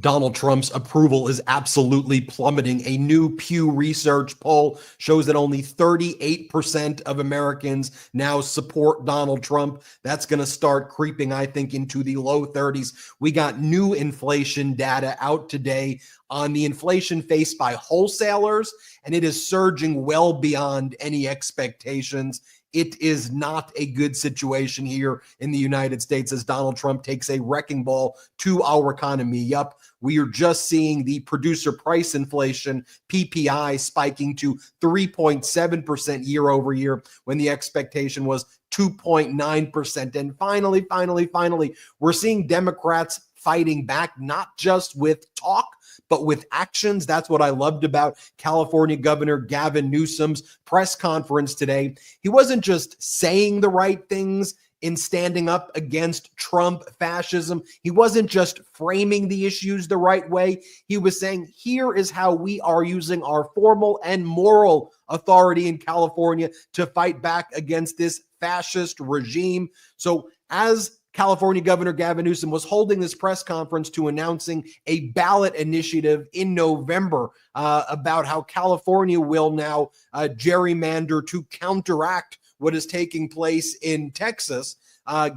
Donald Trump's approval is absolutely plummeting. A new Pew Research poll shows that only 38% of Americans now support Donald Trump. That's going to start creeping, I think, into the low 30s. We got new inflation data out today on the inflation faced by wholesalers, and it is surging well beyond any expectations. It is not a good situation here in the United States as Donald Trump takes a wrecking ball to our economy. Yup, we are just seeing the producer price inflation, PPI, spiking to 3.7% year over year when the expectation was 2.9%. And finally, we're seeing Democrats fighting back, not just with talk, but with actions. That's what I loved about California Governor Gavin Newsom's press conference today. He wasn't just saying the right things in standing up against Trump fascism. He wasn't just framing the issues the right way. He was saying, here is how we are using our formal and moral authority in California to fight back against this fascist regime. So as California Governor Gavin Newsom was holding this press conference to announcing a ballot initiative in November about how California will now gerrymander to counteract what is taking place in Texas.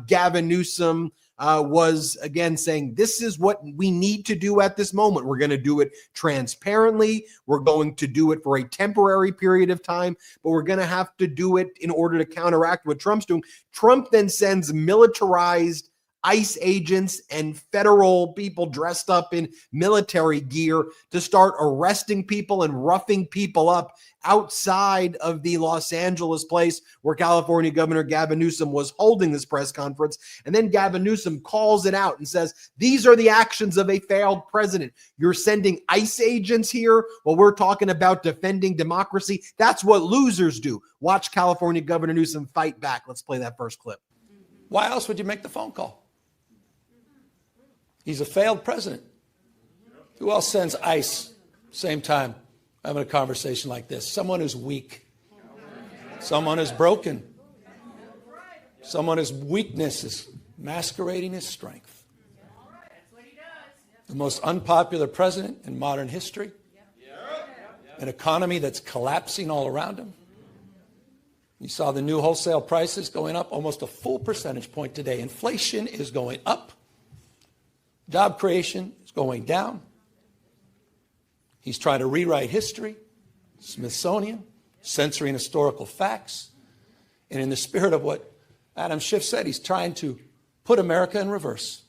Gavin Newsom was again saying, this is what we need to do at this moment. We're going to do it transparently. We're going to do it for a temporary period of time, but we're going to have to do it in order to counteract what Trump's doing. Trump then sends militarized ICE agents and federal people dressed up in military gear to start arresting people and roughing people up outside of the Los Angeles place where California Governor Gavin Newsom was holding this press conference. And then Gavin Newsom calls it out and says, these are the actions of a failed president. You're sending ICE agents here while we're talking about defending democracy. That's what losers do. Watch California Governor Newsom fight back. Let's play that first clip. Why else would you make the phone call? He's a failed president. Who else sends ICE? Same time, having a conversation like this. Someone who's weak. Someone who's broken. Someone whose weakness is masquerading as strength. The most unpopular president in modern history. An economy that's collapsing all around him. You saw the new wholesale prices going up almost a full percentage point today. Inflation is going up. Job creation is going down. He's trying to rewrite history, Smithsonian, censoring historical facts. And in the spirit of what Adam Schiff said, he's trying to put America in reverse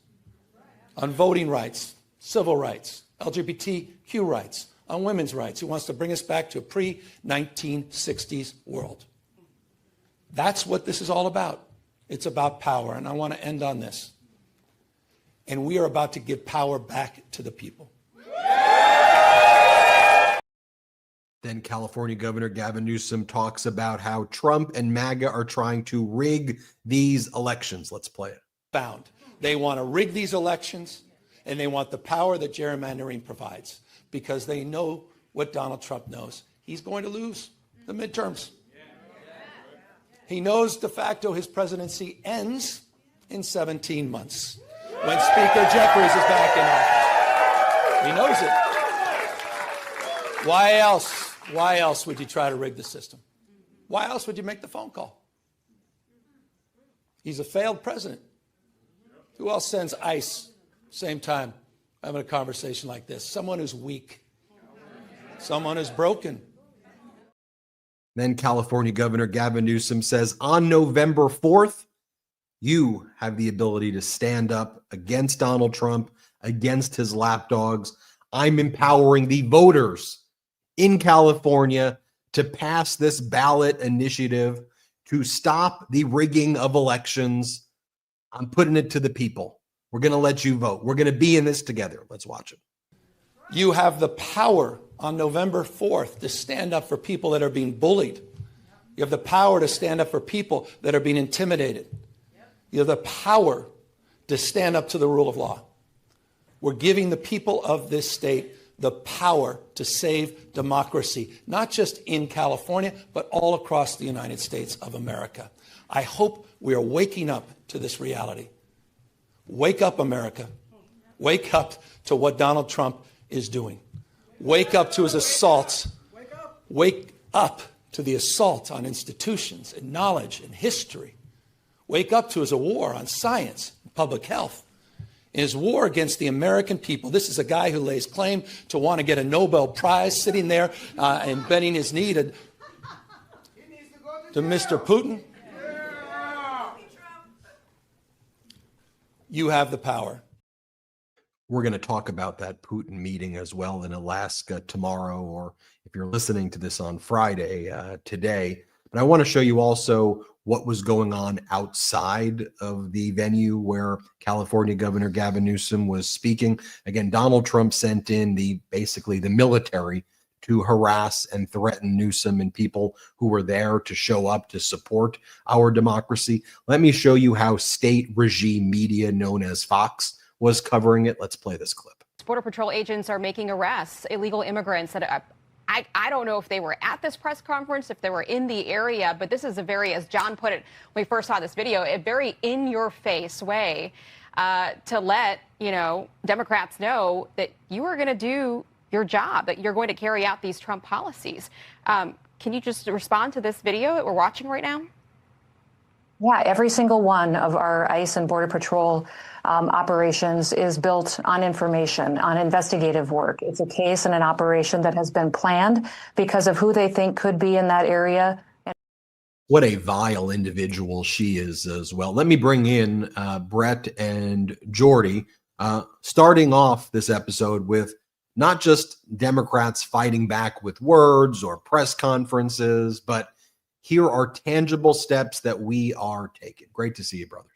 on voting rights, civil rights, LGBTQ rights, on women's rights. He wants to bring us back to a pre-1960s world. That's what this is all about. It's about power. And I want to end on this. And we are about to give power back to the people. Then California Governor Gavin Newsom talks about how Trump and MAGA are trying to rig these elections. Let's play it. They want to rig these elections, and they want the power that gerrymandering provides because they know what Donald Trump knows. He's going to lose the midterms. He knows de facto his presidency ends in 17 months. When Speaker Jeffries is back in office. He knows it. Why else? Why else would you try to rig the system? Why else would you make the phone call? He's a failed president. Who else sends ICE? Same time, having a conversation like this. Someone who's weak. Someone who's broken. Then California Governor Gavin Newsom says on November 4th, you have the ability to stand up against Donald Trump, against his lapdogs. I'm empowering the voters in California to pass this ballot initiative to stop the rigging of elections. I'm putting it to the people. We're going to let you vote. We're going to be in this together. Let's watch it. You have the power on November 4th to stand up for people that are being bullied. You have the power to stand up for people that are being intimidated. You have the power to stand up to the rule of law. We're giving the people of this state the power to save democracy, not just in California, but all across the United States of America. I hope we are waking up to this reality. Wake up, America. Wake up to what Donald Trump is doing. Wake up to his assaults. Wake up to the assault on institutions and knowledge and history. Wake up to his war on science and public health. In his war against the American people. This is a guy who lays claim to want to get a Nobel Prize, sitting there and bending his knee to Mr. Putin. You have the power. We're going to talk about that Putin meeting as well in Alaska tomorrow, or if you're listening to this on Friday, today. But I want to show you also what was going on outside of the venue where California Governor Gavin Newsom was speaking. Again, Donald Trump sent in basically the military to harass and threaten Newsom and people who were there to show up to support our democracy. Let me show you how state regime media known as Fox was covering it. Let's play this clip. Border Patrol agents are making arrests, illegal immigrants that I don't know if they were at this press conference, if they were in the area, but this is a very, as John put it when we first saw this video, a very in-your-face way to let, Democrats know that you are going to do your job, that you're going to carry out these Trump policies. Can you just respond to this video that we're watching right now? Yeah, every single one of our ICE and Border Patrol operations is built on information, on investigative work. It's a case and an operation that has been planned because of who they think could be in that area. What a vile individual she is as well. Let me bring in Brett and Jordy, starting off this episode with not just Democrats fighting back with words or press conferences, but here are tangible steps that we are taking. Great to see you, brothers.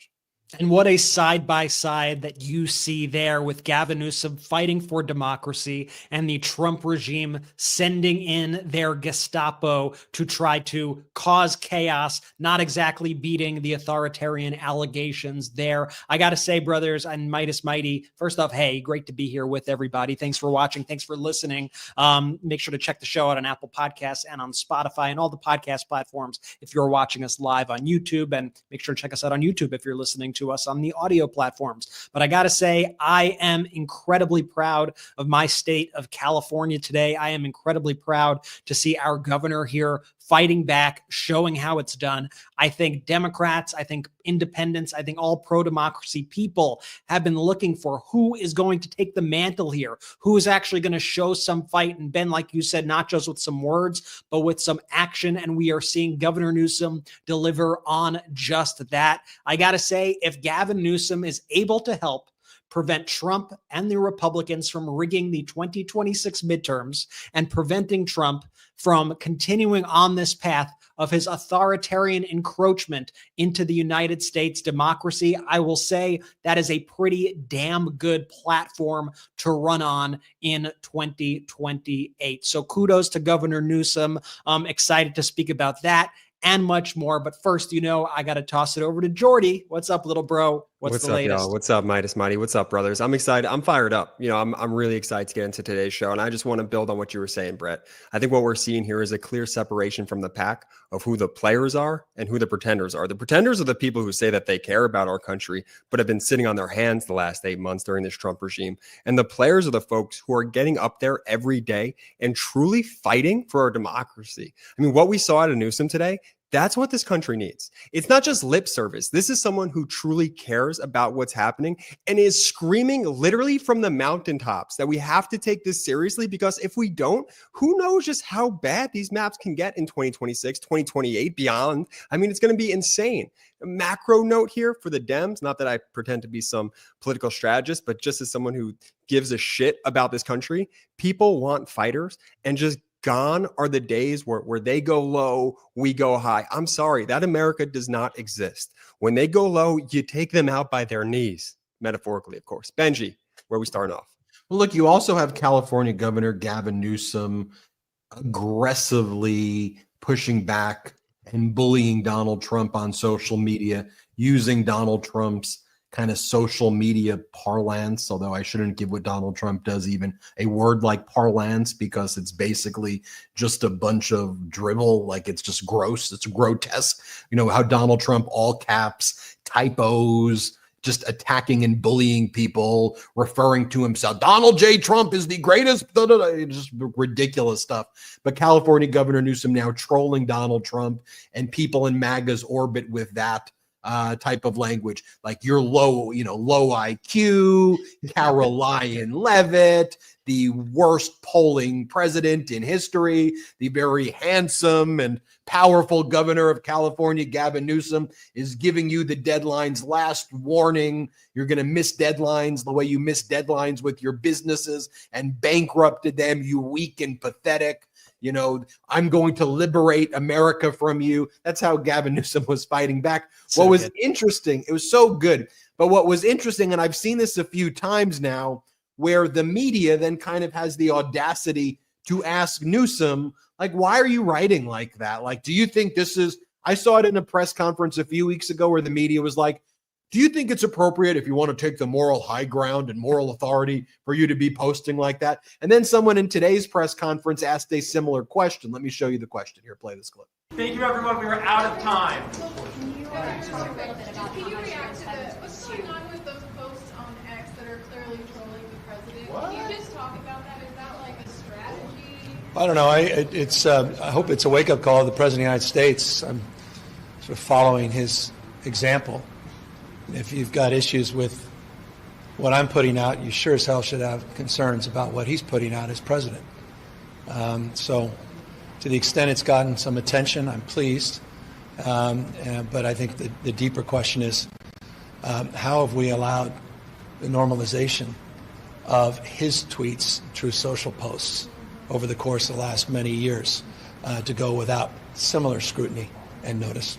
And what a side-by-side that you see there with Gavin Newsom fighting for democracy and the Trump regime sending in their Gestapo to try to cause chaos, not exactly beating the authoritarian allegations there. I got to say, brothers and Midas Mighty, first off, hey, great to be here with everybody. Thanks for watching. Thanks for listening. Make sure to check the show out on Apple Podcasts and on Spotify and all the podcast platforms if you're watching us live on YouTube. And make sure to check us out on YouTube if you're listening to us on the audio platforms. But I got to say, I am incredibly proud of my state of California today. I am incredibly proud to see our governor here fighting back, showing how it's done. I think Democrats, I think independents, I think all pro-democracy people have been looking for who is going to take the mantle here, who is actually going to show some fight. And Ben, like you said, not just with some words, but with some action. And we are seeing Governor Newsom deliver on just that. I got to say, if Gavin Newsom is able to help prevent Trump and the Republicans from rigging the 2026 midterms and preventing Trump from continuing on this path of his authoritarian encroachment into the United States democracy, I will say that is a pretty damn good platform to run on in 2028. So kudos to Governor Newsom. I'm excited to speak about that and much more. But first, I got to toss it over to Jordy. What's up, little bro? What's the latest? Y'all? What's up, Midas Mighty? What's up, brothers? I'm excited. I'm fired up. I'm really excited to get into today's show. And I just want to build on what you were saying, Brett. I think what we're seeing here is a clear separation from the pack of who the players are and who the pretenders are. The pretenders are the people who say that they care about our country, but have been sitting on their hands the last 8 months during this Trump regime. And the players are the folks who are getting up there every day and truly fighting for our democracy. I mean, what we saw out of Newsom today, that's what this country needs. It's not just lip service. This is someone who truly cares about what's happening and is screaming literally from the mountaintops that we have to take this seriously, because if we don't, who knows just how bad these maps can get in 2026, 2028, beyond. I mean, it's going to be insane. A macro note here for the Dems, not that I pretend to be some political strategist, but just as someone who gives a shit about this country, people want fighters, and just gone are the days where they go low, we go high. I'm sorry, that America does not exist. When they go low, you take them out by their knees, metaphorically, of course. Benji, where we starting off? Well, look, you also have California Governor Gavin Newsom aggressively pushing back and bullying Donald Trump on social media, using Donald Trump's kind of social media parlance, although I shouldn't give what Donald Trump does even a word like parlance, because it's basically just a bunch of drivel. Like, it's just gross. It's grotesque. How Donald Trump, all caps, typos, just attacking and bullying people, referring to himself. Donald J. Trump is the greatest, just ridiculous stuff. But California Governor Newsom now trolling Donald Trump, and people in MAGA's orbit with that type of language, like you're low IQ, Caroline Levitt, the worst polling president in history, the very handsome and powerful governor of California, Gavin Newsom, is giving you the deadlines. Last warning, you're going to miss deadlines the way you missed deadlines with your businesses and bankrupted them, you weak and pathetic. I'm going to liberate America from you. That's how Gavin Newsom was fighting back. What was interesting, it was so good. But what was interesting, and I've seen this a few times now, where the media then kind of has the audacity to ask Newsom, like, why are you writing like that? Like, do you think this is, I saw it in a press conference a few weeks ago where the media was like, do you think it's appropriate, if you want to take the moral high ground and moral authority, for you to be posting like that? And then someone in today's press conference asked a similar question. Let me show you the question. Here, play this clip. Thank you, everyone. We were out of time. Can you react to what's going on with those posts on X that are clearly trolling the president? What? Can you just talk about that? Is that like a strategy? I don't know. I hope it's a wake-up call to the President of the United States. I'm sort of following his example. If you've got issues with what I'm putting out, you sure as hell should have concerns about what he's putting out as president. So to the extent it's gotten some attention, I'm pleased. But I think the deeper question is, how have we allowed the normalization of his tweets through social posts over the course of the last many years to go without similar scrutiny and notice?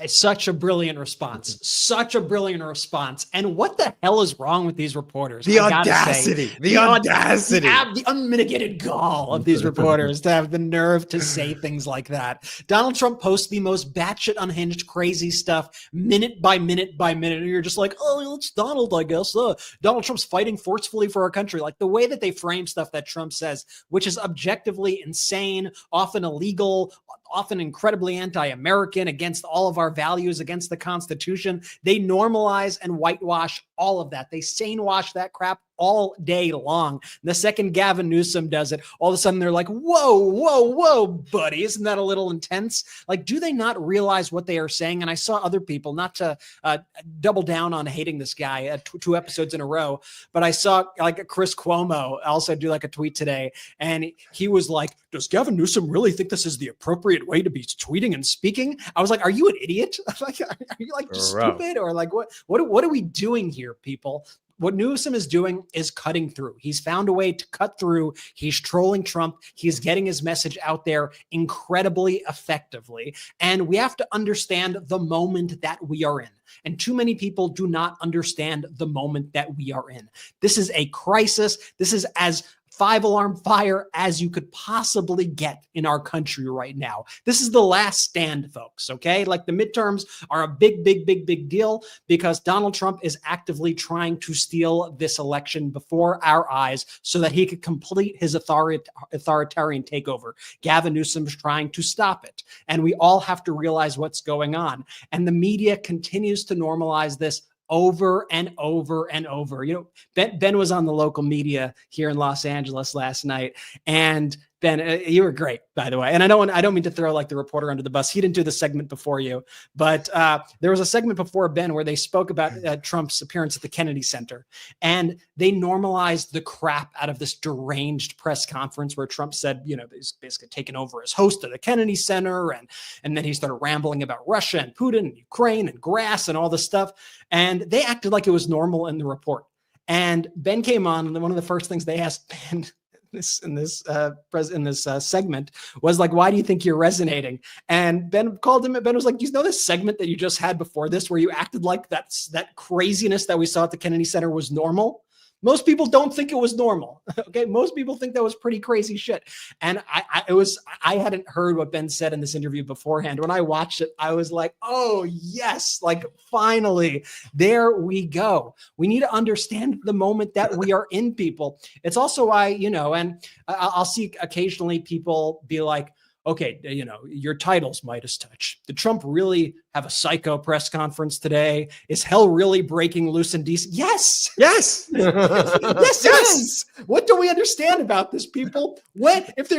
Such a brilliant response. Such a brilliant response. And what the hell is wrong with these reporters? The audacity. The unmitigated gall of these reporters to have the nerve to say things like that. Donald Trump posts the most batshit unhinged, crazy stuff minute by minute by minute. And you're just like, oh, it's Donald, I guess. Donald Trump's fighting forcefully for our country. Like the way that they frame stuff that Trump says, which is objectively insane, often illegal, often incredibly anti-American, against all of our values, against the Constitution. They normalize and whitewash all of that. They sane wash that crap all day long. The second Gavin Newsom does it, all of a sudden they're like, whoa, buddy, isn't that a little intense? Like, do they not realize what they are saying? And I saw other people, not to double down on hating this guy 2 episodes in a row, but I saw like Chris Cuomo also do like a tweet today, and he was like, does Gavin Newsom really think this is the appropriate way to be tweeting and speaking? I was like, are you an idiot? Like, are you like just stupid? Or like, what are we doing here, people? What Newsom is doing is cutting through. He's found a way to cut through. He's trolling Trump. He's getting his message out there incredibly effectively. And we have to understand the moment that we are in. And too many people do not understand the moment that we are in. This is a crisis. This is as 5-alarm fire as you could possibly get in our country right now. This is the last stand, folks, okay? Like the midterms are a big deal because Donald Trump is actively trying to steal this election before our eyes so that he could complete his authoritarian takeover. Gavin Newsom's trying to stop it. And we all have to realize what's going on. And the media continues to normalize this over and over and over. You know, Ben was on the local media here in Los Angeles last night, and Ben, you were great, by the way. And I don't mean to throw like the reporter under the bus. He didn't do the segment before you, but there was a segment before Ben where they spoke about Trump's appearance at the Kennedy Center, and they normalized the crap out of this deranged press conference where Trump said, you know, he's basically taken over as host of the Kennedy Center, and then he started rambling about Russia and Putin and Ukraine and grass and all this stuff, and they acted like it was normal in the report. And Ben came on, and one of the first things they asked Ben in this segment was like, why do you think you're resonating? And Ben called him. Ben was like, do you know this segment that you just had before this where you acted like that craziness that we saw at the Kennedy Center was normal? Most people don't think it was normal. Okay. Most people think that was pretty crazy shit. And I hadn't heard what Ben said in this interview beforehand. When I watched it, I was like, oh yes, like finally, there we go. We need to understand the moment that we are in, people. It's also why, you know, and I'll see occasionally people be like, okay, your titles, MeidasTouch. Did Trump really have a psycho press conference today? Is hell really breaking loose in DC? Yes. Yes. Yes, it is. What do we understand about this, people? If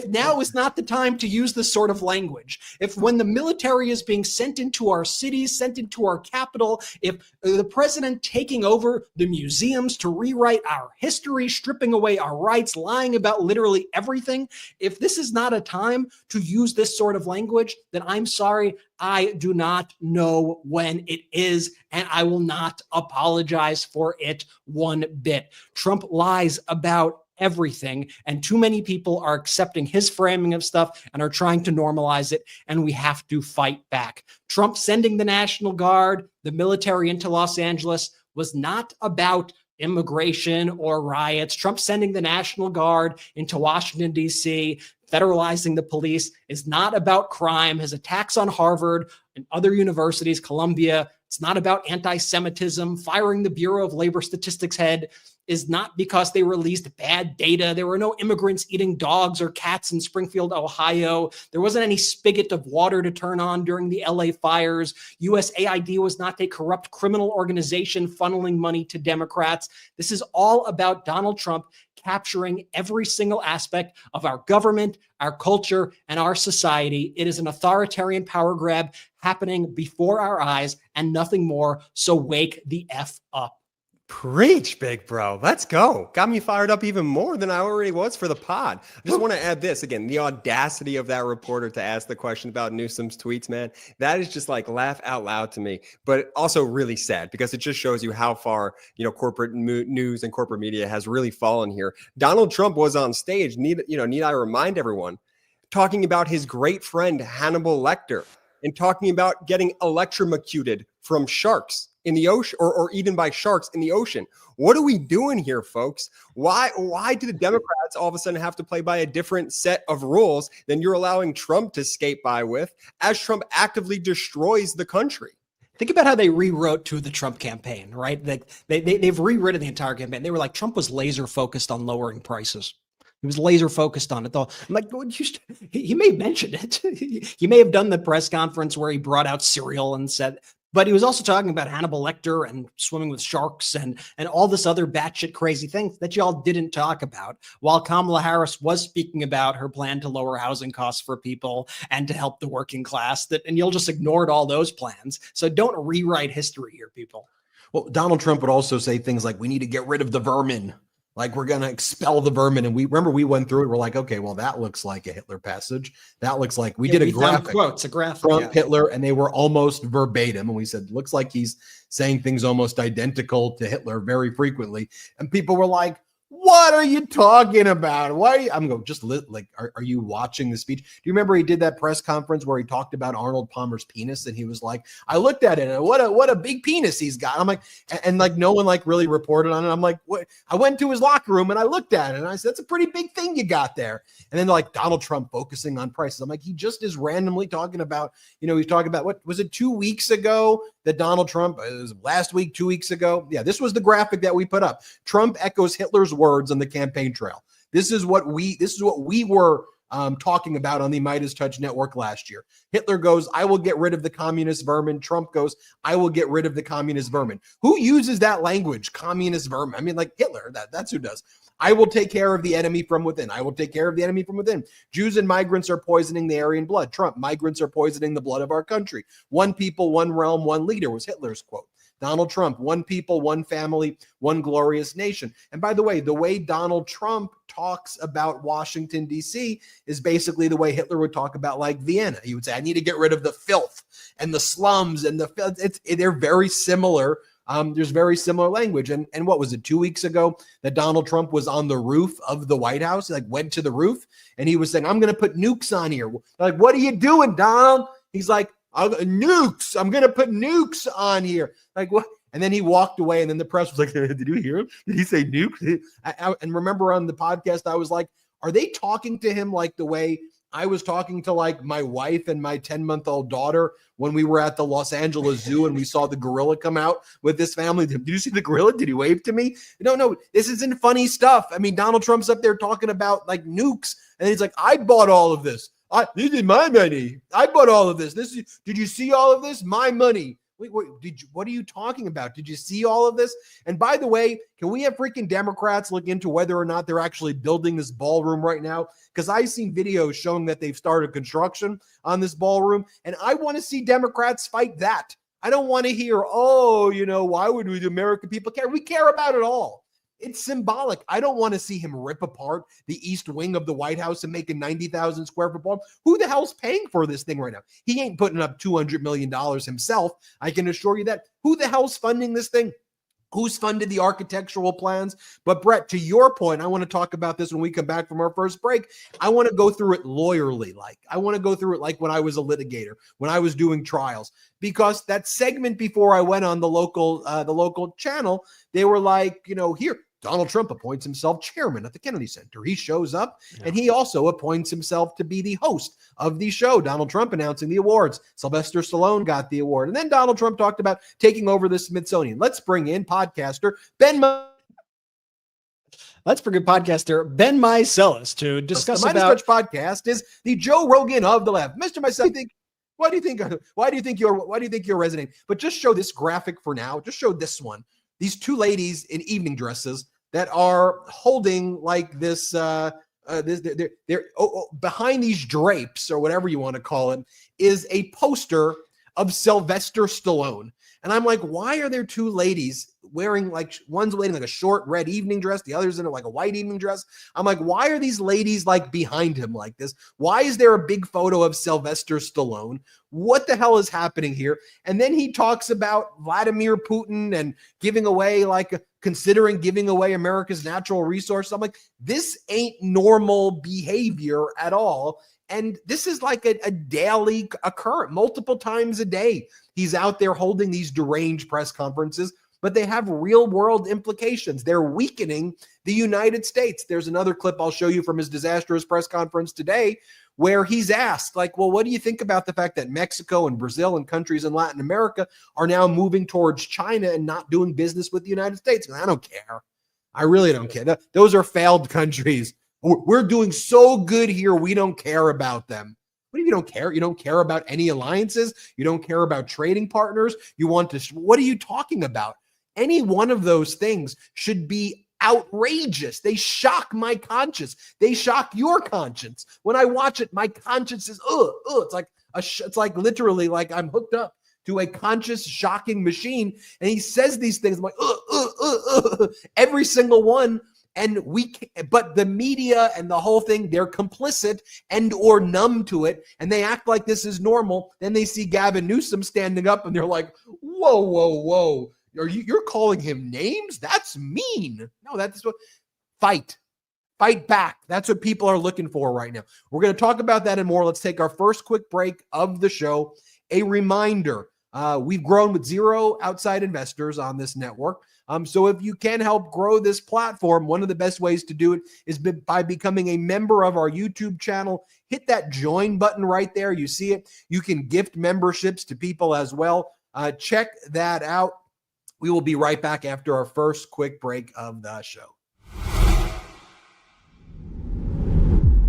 now is not the time to use this sort of language, if when the military is being sent into our cities, sent into our capital, if the president taking over the museums to rewrite our history, stripping away our rights, lying about literally everything, if this is not a time to use this sort of language, then I'm sorry, I do not know when it is, and I will not apologize for it one bit. Trump lies about everything, and too many people are accepting his framing of stuff and are trying to normalize it, and we have to fight back. Trump sending the National Guard, the military into Los Angeles was not about immigration or riots. Trump sending the National Guard into Washington, D.C., federalizing the police is not about crime. His attacks on Harvard and other universities, Columbia, it's not about anti-Semitism. Firing the Bureau of Labor Statistics head is not because they released bad data. There were no immigrants eating dogs or cats in Springfield, Ohio. There wasn't any spigot of water to turn on during the LA fires. USAID was not a corrupt criminal organization funneling money to Democrats. This is all about Donald Trump capturing every single aspect of our government, our culture, and our society. It is an authoritarian power grab happening before our eyes and nothing more. So wake the F up. Preach, big bro. Let's go. Got me fired up even more than I already was for the pod. I just want to add this again, the audacity of that reporter to ask the question about Newsom's tweets, man. That is just like laugh out loud to me, but also really sad because it just shows you how far, corporate news and corporate media has really fallen here. Donald Trump was on stage. Need I remind everyone, talking about his great friend Hannibal Lecter and talking about getting electrocuted from sharks in the ocean or eaten by sharks in the ocean. What are we doing here, folks? Why do the Democrats all of a sudden have to play by a different set of rules than you're allowing Trump to skate by with as Trump actively destroys the country? Think about how they rewrote to the Trump campaign, right? They've rewritten the entire campaign. They were like, Trump was laser focused on lowering prices. He was laser focused on it, though. I'm like, he may have mentioned it. He may have done the press conference where he brought out cereal and said, but he was also talking about Hannibal Lecter and swimming with sharks and all this other batshit crazy things that y'all didn't talk about, while Kamala Harris was speaking about her plan to lower housing costs for people and to help the working class. And you'll just ignored all those plans. So don't rewrite history here, people. Well, Donald Trump would also say things like, we need to get rid of the vermin. Like, we're going to expel the vermin. And we went through it. We're like, okay, well, that looks like a Hitler passage. That looks like we did a graphic. Quotes, a graphic. Trump, Hitler, and they were almost verbatim. And we said, looks like he's saying things almost identical to Hitler very frequently. And people were like, what are you talking about? Why are you? I'm going, are you watching the speech? Do you remember he did that press conference where he talked about Arnold Palmer's penis? And he was like, I looked at it and what a big penis he's got. I'm like, and like no one like really reported on it. I'm like, what? I went to his locker room and I looked at it and I said, that's a pretty big thing you got there. And then like Donald Trump focusing on prices. I'm like, he just is randomly talking about, he's talking about, what was it 2 weeks ago that Donald Trump, it was last week, 2 weeks ago. Yeah, this was the graphic that we put up. Trump echoes Hitler's words on the campaign trail. This is what we were talking about on the MeidasTouch network last year. Hitler goes, I will get rid of the communist vermin. Trump goes, I will get rid of the communist vermin. Who uses that language? Communist vermin. I mean, like Hitler, that's who does. I will take care of the enemy from within. I will take care of the enemy from within. Jews and migrants are poisoning the Aryan blood. Trump, migrants are poisoning the blood of our country. One people, one realm, one leader was Hitler's quote. Donald Trump, one people, one family, one glorious nation. And by the way Donald Trump talks about Washington, D.C. is basically the way Hitler would talk about like Vienna. He would say, I need to get rid of the filth and the slums and they're very similar. There's very similar language. And what was it, 2 weeks ago that Donald Trump was on the roof of the White House? He went to the roof and he was saying, I'm going to put nukes on here. Like, what are you doing, Donald? He's like, nukes. I'm going to put nukes on here. Like, what? And then he walked away and then the press was like, did you hear him? Did he say nukes? And remember on the podcast, I was like, are they talking to him like the way I was talking to like my wife and my 10-month-old daughter when we were at the Los Angeles Zoo and we saw the gorilla come out with this family? Did you see the gorilla? Did he wave to me? No, this isn't funny stuff. I mean, Donald Trump's up there talking about like nukes. And he's like, I bought all of this. This is my money. I bought all of this. Did you see all of this? My money. Wait, what are you talking about? Did you see all of this? And by the way, can we have freaking Democrats look into whether or not they're actually building this ballroom right now? Because I've seen videos showing that they've started construction on this ballroom, and I want to see Democrats fight that. I don't want to hear, why would we, the American people care? We care about it all. It's symbolic. I don't want to see him rip apart the East Wing of the White House and make a 90,000 square foot ballroom. Who the hell's paying for this thing right now? He ain't putting up $200 million himself. I can assure you that. Who the hell's funding this thing? Who's funded the architectural plans? But Brett, to your point, I want to talk about this when we come back from our first break. I want to go through it lawyerly. I want to go through it like when I was a litigator, when I was doing trials, because that segment before I went on the local channel, they were like, here, Donald Trump appoints himself chairman at the Kennedy Center. He shows up and he also appoints himself to be the host of the show. Donald Trump announcing the awards. Sylvester Stallone got the award. And then Donald Trump talked about taking over the Smithsonian. Let's bring in podcaster Ben Meiselas to discuss the about MeidasTouch Podcast is the Joe Rogan of the left. Mr. Meiselas, why do you think you're resonating? But just show this graphic for now. Just show this one. These two ladies in evening dresses that are holding like this, they're behind these drapes or whatever you want to call it, is a poster of Sylvester Stallone. And I'm like, why are there two ladies wearing one's wearing like a short red evening dress, the other's in like a white evening dress? I'm like, why are these ladies behind him like this? Why is there a big photo of Sylvester Stallone? What the hell is happening here? And then he talks about Vladimir Putin and considering giving away America's natural resources. I'm like, this ain't normal behavior at all. And this is like a daily occurrence, multiple times a day. He's out there holding these deranged press conferences, but they have real world implications. They're weakening the United States. There's another clip I'll show you from his disastrous press conference today where he's asked, what do you think about the fact that Mexico and Brazil and countries in Latin America are now moving towards China and not doing business with the United States? I don't care. I really don't care. Those are failed countries. We're doing so good here, we don't care about them. What if you don't care? You don't care about any alliances? You don't care about trading partners? What are you talking about? Any one of those things should be outrageous. They shock my conscience. They shock your conscience. When I watch it, my conscience is, it's like literally like I'm hooked up to a conscious shocking machine. And he says these things, I'm like, every single one. But the media and the whole thing, they're complicit and or numb to it, and they act like this is normal. Then they see Gavin Newsom standing up, and they're like, "Whoa! You're calling him names? That's mean." No, that's what. Fight back. That's what people are looking for right now. We're going to talk about that and more. Let's take our first quick break of the show. A reminder: we've grown with 0 outside investors on this network. So if you can help grow this platform, one of the best ways to do it is by becoming a member of our YouTube channel. Hit that join button right there. You see it. You can gift memberships to people as well. Check that out. We will be right back after our first quick break of the show.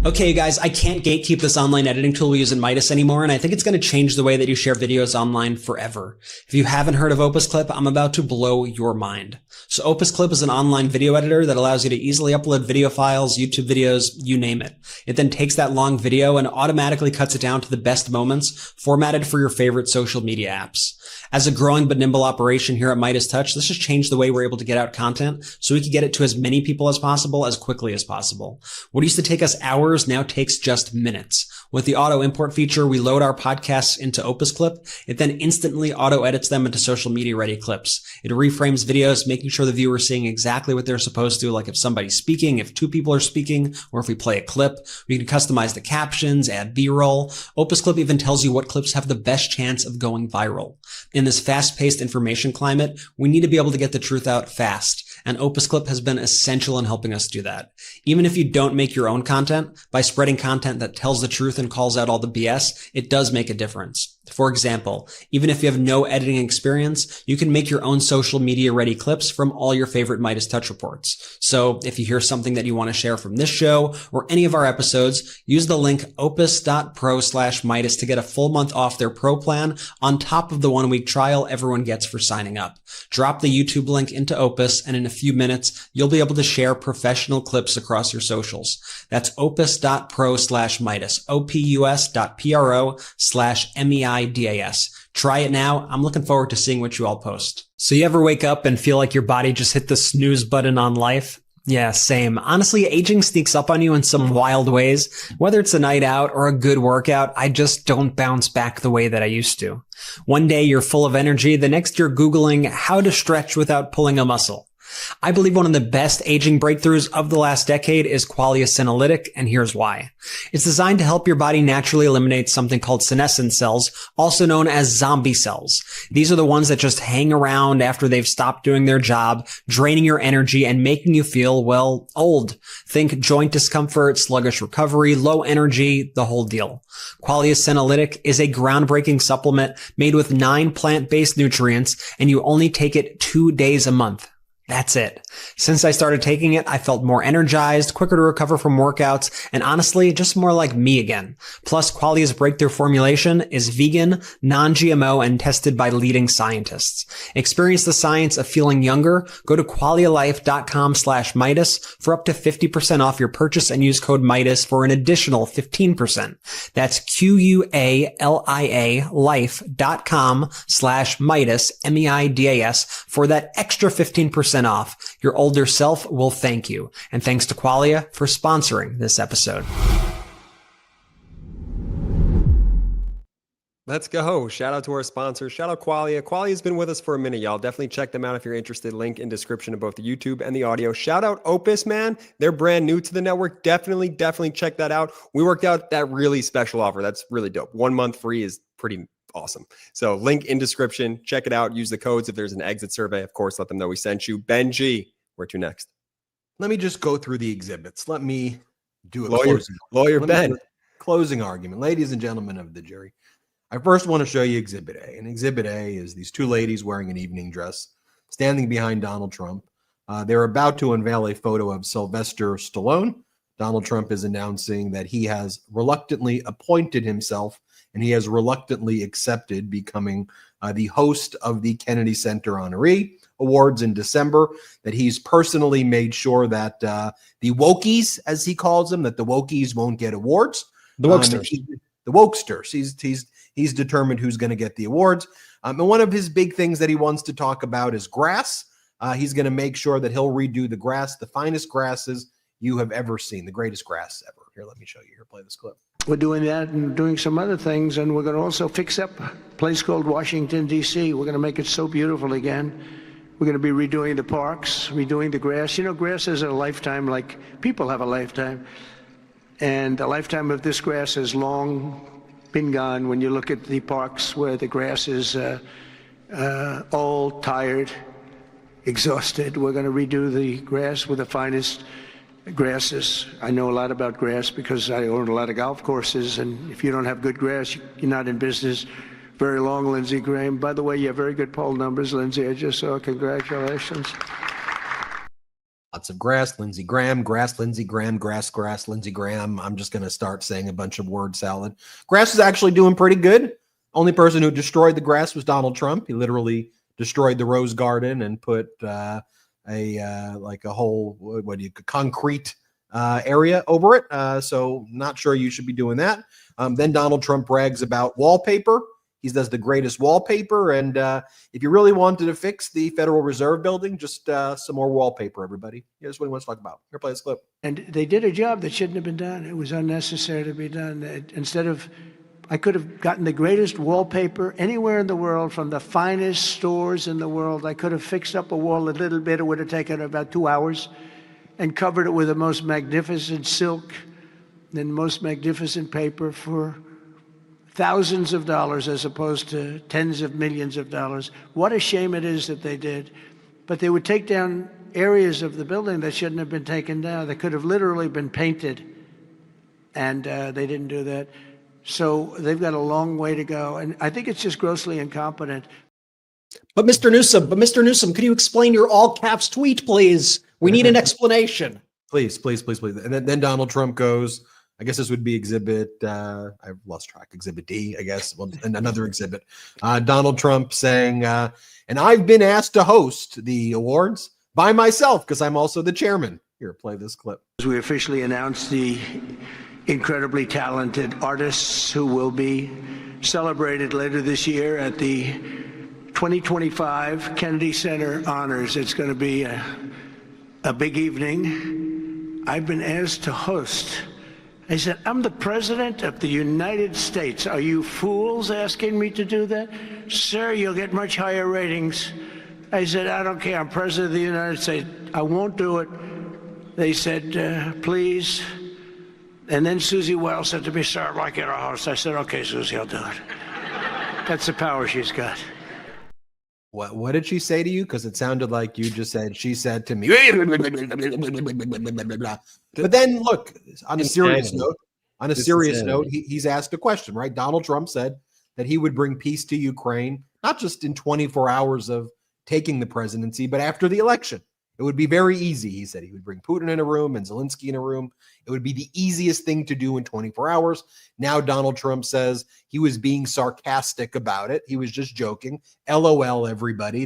Okay, guys, I can't gatekeep this online editing tool we use in Midas anymore, and I think it's going to change the way that you share videos online forever. If you haven't heard of Opus Clip, I'm about to blow your mind. So Opus Clip is an online video editor that allows you to easily upload video files, YouTube videos, you name it. It then takes that long video and automatically cuts it down to the best moments, formatted for your favorite social media apps. As a growing but nimble operation here at MeidasTouch, this has changed the way we're able to get out content so we can get it to as many people as possible, as quickly as possible. What used to take us hours now takes just minutes. With the auto import feature, we load our podcasts into Opus Clip. It then instantly auto edits them into social media ready clips. It reframes videos, making sure the viewer is seeing exactly what they're supposed to, like if somebody's speaking, if two people are speaking, or if we play a clip. We can customize the captions, add B-roll. Opus Clip even tells you what clips have the best chance of going viral. In this fast-paced information climate, we need to be able to get the truth out fast. And Opus Clip has been essential in helping us do that. Even if you don't make your own content, by spreading content that tells the truth and calls out all the BS, it does make a difference. For example, even if you have no editing experience, you can make your own social media ready clips from all your favorite MeidasTouch reports. So if you hear something that you want to share from this show or any of our episodes, use the link opus.pro/Midas to get a full month off their pro plan on top of the 1-week trial everyone gets for signing up. Drop the YouTube link into Opus, and in a few minutes, you'll be able to share professional clips across your socials. That's opus.pro/Midas, opus.pro/MEIDAS. Try it now. I'm looking forward to seeing what you all post. So you ever wake up and feel like your body just hit the snooze button on life? Yeah, same. Honestly, aging sneaks up on you in some wild ways. Whether it's a night out or a good workout, I just don't bounce back the way that I used to. One day you're full of energy, the next you're Googling how to stretch without pulling a muscle. I believe one of the best aging breakthroughs of the last decade is Qualia Senolytic, and here's why. It's designed to help your body naturally eliminate something called senescent cells, also known as zombie cells. These are the ones that just hang around after they've stopped doing their job, draining your energy and making you feel, well, old. Think joint discomfort, sluggish recovery, low energy, the whole deal. Qualia Senolytic is a groundbreaking supplement made with 9 plant-based nutrients, and you only take it 2 days a month. That's it. Since I started taking it, I felt more energized, quicker to recover from workouts, and honestly, just more like me again. Plus, Qualia's breakthrough formulation is vegan, non-GMO, and tested by leading scientists. Experience the science of feeling younger. Go to qualialife.com/Midas for up to 50% off your purchase and use code Midas for an additional 15%. That's QUALIA life.com/Midas, MEIDAS, for that extra 15% off. Your older self will thank you. And thanks to Qualia for sponsoring this episode. Let's go. Shout out to our sponsor. Shout out Qualia. Qualia's been with us for a minute, y'all. Definitely check them out if you're interested. Link in description of both the YouTube and the audio. Shout out Opus, man. They're brand new to the network. Definitely check that out. We worked out that really special offer. That's really dope. 1 month free is pretty awesome. So link in description. Check it out. Use the codes. If there's an exit survey, of course, let them know we sent you. Benji, where to next? Let me just go through the exhibits. Let me do a lawyer Ben. Closing argument. Ladies and gentlemen of the jury, I first want to show you Exhibit A. And Exhibit A is these 2 ladies wearing an evening dress standing behind Donald Trump. They're about to unveil a photo of Sylvester Stallone. Donald Trump is announcing that he has reluctantly appointed himself and he has reluctantly accepted becoming the host of the Kennedy Center Honoree Awards in December, that he's personally made sure that the wokies, as he calls them, that the wokies won't get awards. The wokesters. The wokesters. He's determined who's going to get the awards. And one of his big things that he wants to talk about is grass. He's going to make sure that he'll redo the grass, the finest grasses you have ever seen, the greatest grass ever. Here, let me show you. Here, play this clip. We're doing that and doing some other things, and we're going to also fix up a place called Washington, D.C. We're going to make it so beautiful again. We're going to be redoing the parks, redoing the grass. You know, grass is a lifetime like people have a lifetime. And the lifetime of this grass has long been gone when you look at the parks where the grass is old, tired, exhausted. We're going to redo the grass with the finest grasses. I know a lot about grass because I own a lot of golf courses, and if you don't have good grass, you're not in business very long, Lindsey Graham. By the way, you have very good poll numbers, Lindsey. I just saw. Congratulations. Lots of grass, Lindsey Graham, grass, Lindsey Graham, grass, Lindsey Graham. I'm just going to start saying a bunch of word salad. Grass is actually doing pretty good. Only person who destroyed the grass was Donald Trump. He literally destroyed the Rose Garden and put a whole concrete area over it. So not sure you should be doing that. Then Donald Trump brags about wallpaper. He does the greatest wallpaper. And if you really wanted to fix the Federal Reserve building, just some more wallpaper, everybody. Here's what he wants to talk about. Here, play this clip. And they did a job that shouldn't have been done. It was unnecessary to be done. I could have gotten the greatest wallpaper anywhere in the world from the finest stores in the world. I could have fixed up a wall a little bit. It would have taken about 2 hours and covered it with the most magnificent silk and most magnificent paper for thousands of dollars as opposed to tens of millions of dollars. What a shame it is that they did. But they would take down areas of the building that shouldn't have been taken down. They could have literally been painted, and they didn't do that. So they've got a long way to go. And I think it's just grossly incompetent. But Mr. Newsom, could you explain your all caps tweet, please? We need an explanation. Please. And then Donald Trump goes, I guess this would be exhibit, I've lost track, exhibit D, I guess, well, and another exhibit. Donald Trump saying, and I've been asked to host the awards by myself because I'm also the chairman. Here, play this clip. We officially announced the incredibly talented artists who will be celebrated later this year at the 2025 Kennedy Center Honors. It's going to be a big evening. I've been asked to host. I said, I'm the president of the United States. Are you fools asking me to do that? Sir, you'll get much higher ratings. I said, I don't care. I'm president of the United States. I won't do it. They said, please. And then Susie Wells said to me, sir, I'd like you to host. I said, okay, Susie, I'll do it. That's the power she's got. What did she say to you? Because it sounded like you just said, she said to me. But then look, on a serious note, he's asked a question, right? Donald Trump said that he would bring peace to Ukraine, not just in 24 hours of taking the presidency, but after the election. It would be very easy. He said he would bring Putin in a room and Zelensky in a room. It would be the easiest thing to do in 24 hours. Now Donald Trump says he was being sarcastic about it. He was just joking. LOL, everybody. He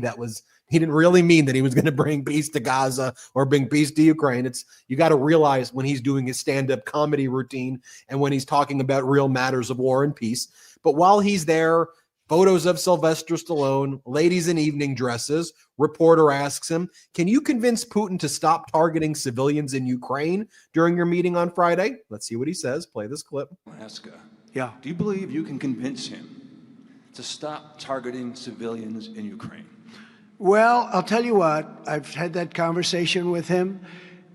didn't really mean that he was going to bring peace to Gaza or bring peace to Ukraine. You got to realize when he's doing his stand-up comedy routine and when he's talking about real matters of war and peace. But while he's there, photos of Sylvester Stallone, ladies in evening dresses. Reporter asks him, can you convince Putin to stop targeting civilians in Ukraine during your meeting on Friday? Let's see what he says. Play this clip. Alaska. Yeah. Do you believe you can convince him to stop targeting civilians in Ukraine? Well, I'll tell you what, I've had that conversation with him.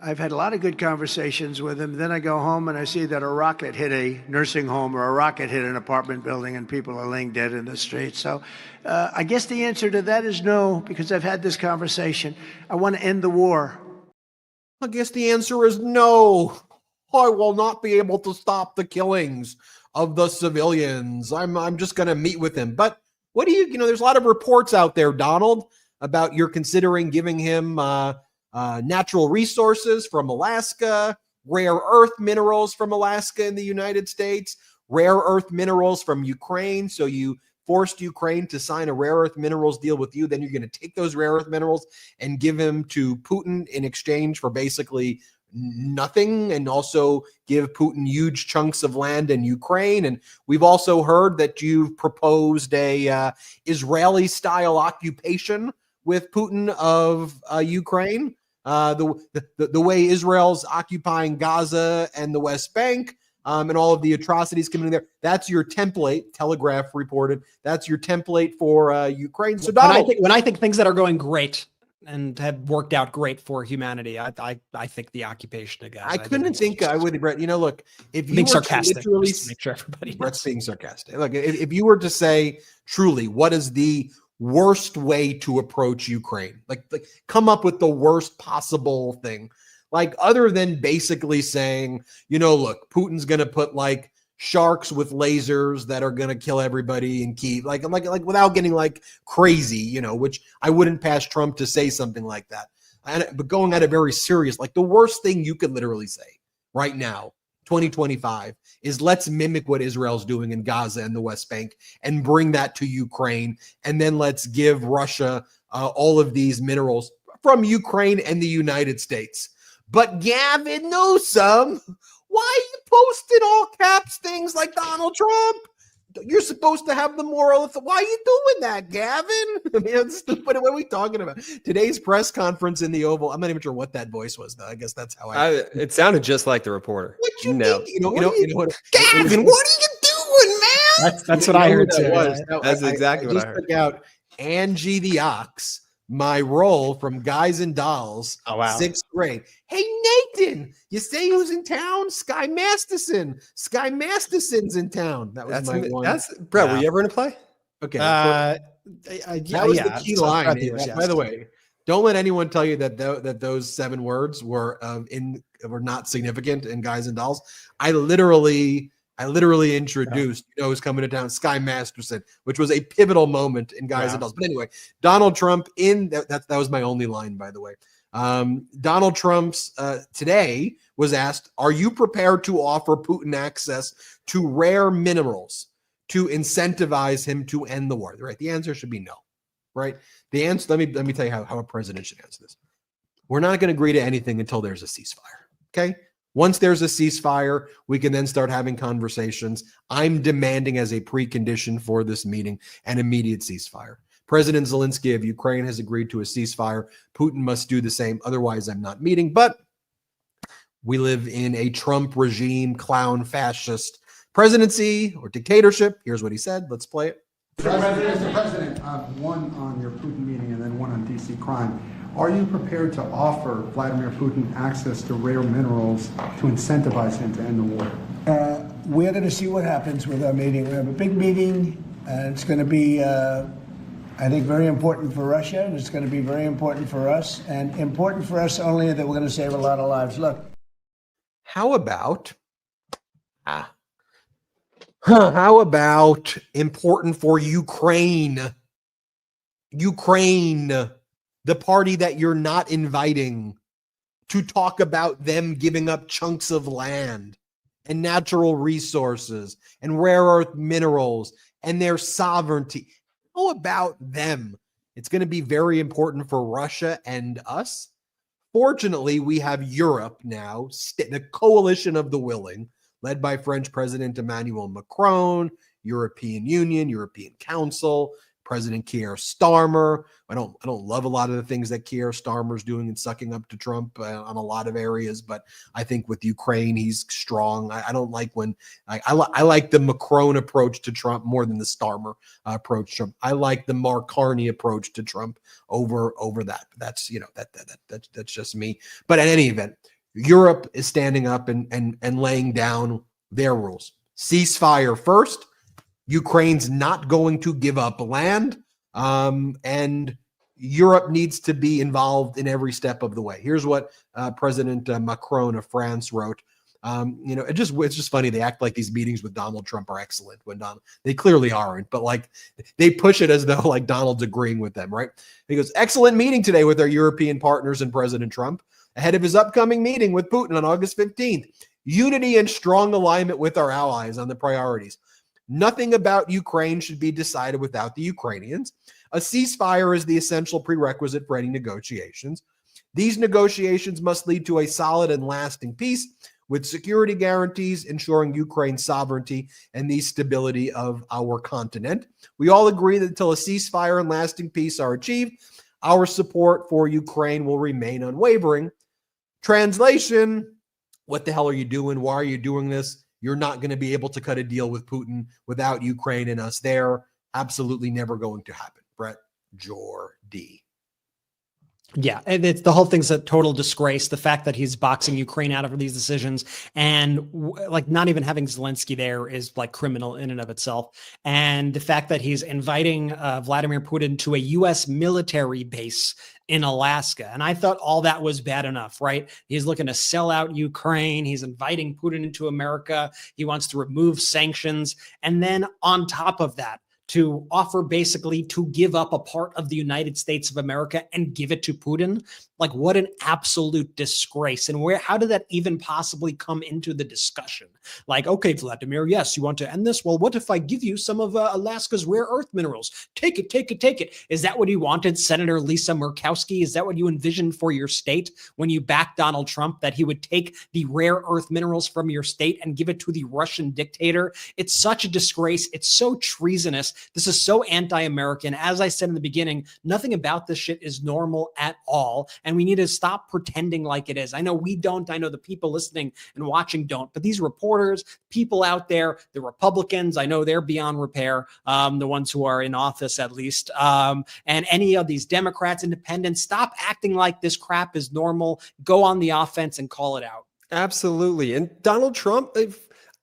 I've had a lot of good conversations with him. Then I go home and I see that a rocket hit a nursing home or a rocket hit an apartment building and people are laying dead in the street. So I guess the answer to that is no, because I've had this conversation. I want to end the war. I guess the answer is no. I will not be able to stop the killings of the civilians. I'm just going to meet with him. But what do there's a lot of reports out there, Donald, about you're considering giving him natural resources from Alaska, rare earth minerals from Alaska in the United States, rare earth minerals from Ukraine. So you forced Ukraine to sign a rare earth minerals deal with you. Then you're going to take those rare earth minerals and give them to Putin in exchange for basically nothing, and also give Putin huge chunks of land in Ukraine. And we've also heard that you've proposed a Israeli-style occupation with Putin of Ukraine. The way Israel's occupying Gaza and the West Bank, and all of the atrocities committing there. That's your template. Telegraph reported that's your template for Ukraine. So Donald, when I think things that are going great and have worked out great for humanity, I think the occupation of Gaza. I couldn't think I would, Brett. Look, if you being were sarcastic, literally, just to make sure everybody Brett's being sarcastic. Look, if you were to say truly, what is the worst way to approach Ukraine? Like come up with the worst possible thing. Like other than basically saying, look, Putin's going to put like sharks with lasers that are going to kill everybody in Kyiv, like without getting like crazy, which I wouldn't pass Trump to say something like that. But going at it very serious, like the worst thing you could literally say right now, 2025, is let's mimic what Israel's doing in Gaza and the West Bank and bring that to Ukraine. And then let's give Russia all of these minerals from Ukraine and the United States. But Gavin Newsom, why are you posting all caps things like Donald Trump? You're supposed to have the moral. Why are you doing that, Gavin? I mean, it's stupid. What are we talking about? Today's press conference in the Oval. I'm not even sure what that voice was, though. I guess that's how it sounded just like the reporter. What you think? Gavin, what are you doing, man? That's what I heard too. That's exactly what I heard. Just took out Angie the Ox, my role from Guys and Dolls, 6th grade. Hey, Nathan, you say who's in town? Sky Masterson. Sky Masterson's in town. That was my one. That's Brett. Were you ever in a play? Okay. That was the key line. By the way, don't let anyone tell you that those 7 words were not significant in Guys and Dolls. I literally I literally introduced, who's coming to town, Sky Masterson, which was a pivotal moment in Guys and Dolls. But anyway, Donald Trump that was my only line, by the way. Donald Trump's today was asked, are you prepared to offer Putin access to rare minerals to incentivize him to end the war? Right. The answer should be no. Right. The answer, let me tell you how a president should answer this. We're not going to agree to anything until there's a ceasefire. Okay. Once there's a ceasefire, we can then start having conversations. I'm demanding as a precondition for this meeting an immediate ceasefire. President Zelensky of Ukraine has agreed to a ceasefire. Putin must do the same. Otherwise, I'm not meeting. But we live in a Trump regime, clown, fascist presidency or dictatorship. Here's what he said. Let's play it. Mr. President, one on your Putin meeting and then one on DC crime. Are you prepared to offer Vladimir Putin access to rare minerals to incentivize him to end the war? We're going to see what happens with our meeting. We have a big meeting, and it's going to be, I think, very important for Russia, and it's going to be very important for us, and important for us only that we're going to save a lot of lives. Look. How about important for Ukraine? Ukraine, the party that you're not inviting, to talk about them giving up chunks of land and natural resources and rare earth minerals and their sovereignty. How about them? It's going to be very important for Russia and us. Fortunately, we have Europe now, the coalition of the willing, led by French President Emmanuel Macron, European Union, European Council, President Keir Starmer. I don't love a lot of the things that Keir Starmer's doing and sucking up to Trump on a lot of areas, but I think with Ukraine he's strong. I don't like when I like the Macron approach to Trump more than the Starmer approach to Trump. I like the Mark Carney approach to Trump over that. That's that's just me. But in any event, Europe is standing up and laying down their rules. Ceasefire first. Ukraine's not going to give up land, and Europe needs to be involved in every step of the way. Here's what President Macron of France wrote. It's just funny. They act like these meetings with Donald Trump are excellent when they clearly aren't, but like they push it as though like Donald's agreeing with them, right? He goes, excellent meeting today with our European partners and President Trump ahead of his upcoming meeting with Putin on August 15th. Unity and strong alignment with our allies on the priorities. Nothing about Ukraine should be decided without the Ukrainians. A ceasefire is the essential prerequisite for any negotiations. These negotiations must lead to a solid and lasting peace with security guarantees ensuring Ukraine's sovereignty and the stability of our continent. We all agree that until a ceasefire and lasting peace are achieved, our support for Ukraine will remain unwavering. Translation, what the hell are you doing? Why are you doing this? You're not going to be able to cut a deal with Putin without Ukraine and us there. Absolutely never going to happen. Brett, Jordy. Yeah, and the whole thing's a total disgrace. The fact that he's boxing Ukraine out of these decisions and like not even having Zelensky there is like criminal in and of itself. And the fact that he's inviting Vladimir Putin to a U.S. military base in Alaska. And I thought all that was bad enough, right? He's looking to sell out Ukraine. He's inviting Putin into America. He wants to remove sanctions. And then on top of that, to offer basically to give up a part of the United States of America and give it to Putin. Like, what an absolute disgrace. And how did that even possibly come into the discussion? Like, okay, Vladimir, yes, you want to end this? Well, what if I give you some of Alaska's rare earth minerals? Take it, take it, take it. Is that what you wanted, Senator Lisa Murkowski? Is that what you envisioned for your state when you backed Donald Trump, that he would take the rare earth minerals from your state and give it to the Russian dictator? It's such a disgrace. It's so treasonous. This is so anti-American. As I said in the beginning, nothing about this shit is normal at all. And we need to stop pretending like it is. I know we don't. I know the people listening and watching don't. But these reporters, people out there, the Republicans, I know they're beyond repair, the ones who are in office at least. And any of these Democrats, independents, stop acting like this crap is normal. Go on the offense and call it out. Absolutely. And Donald Trump,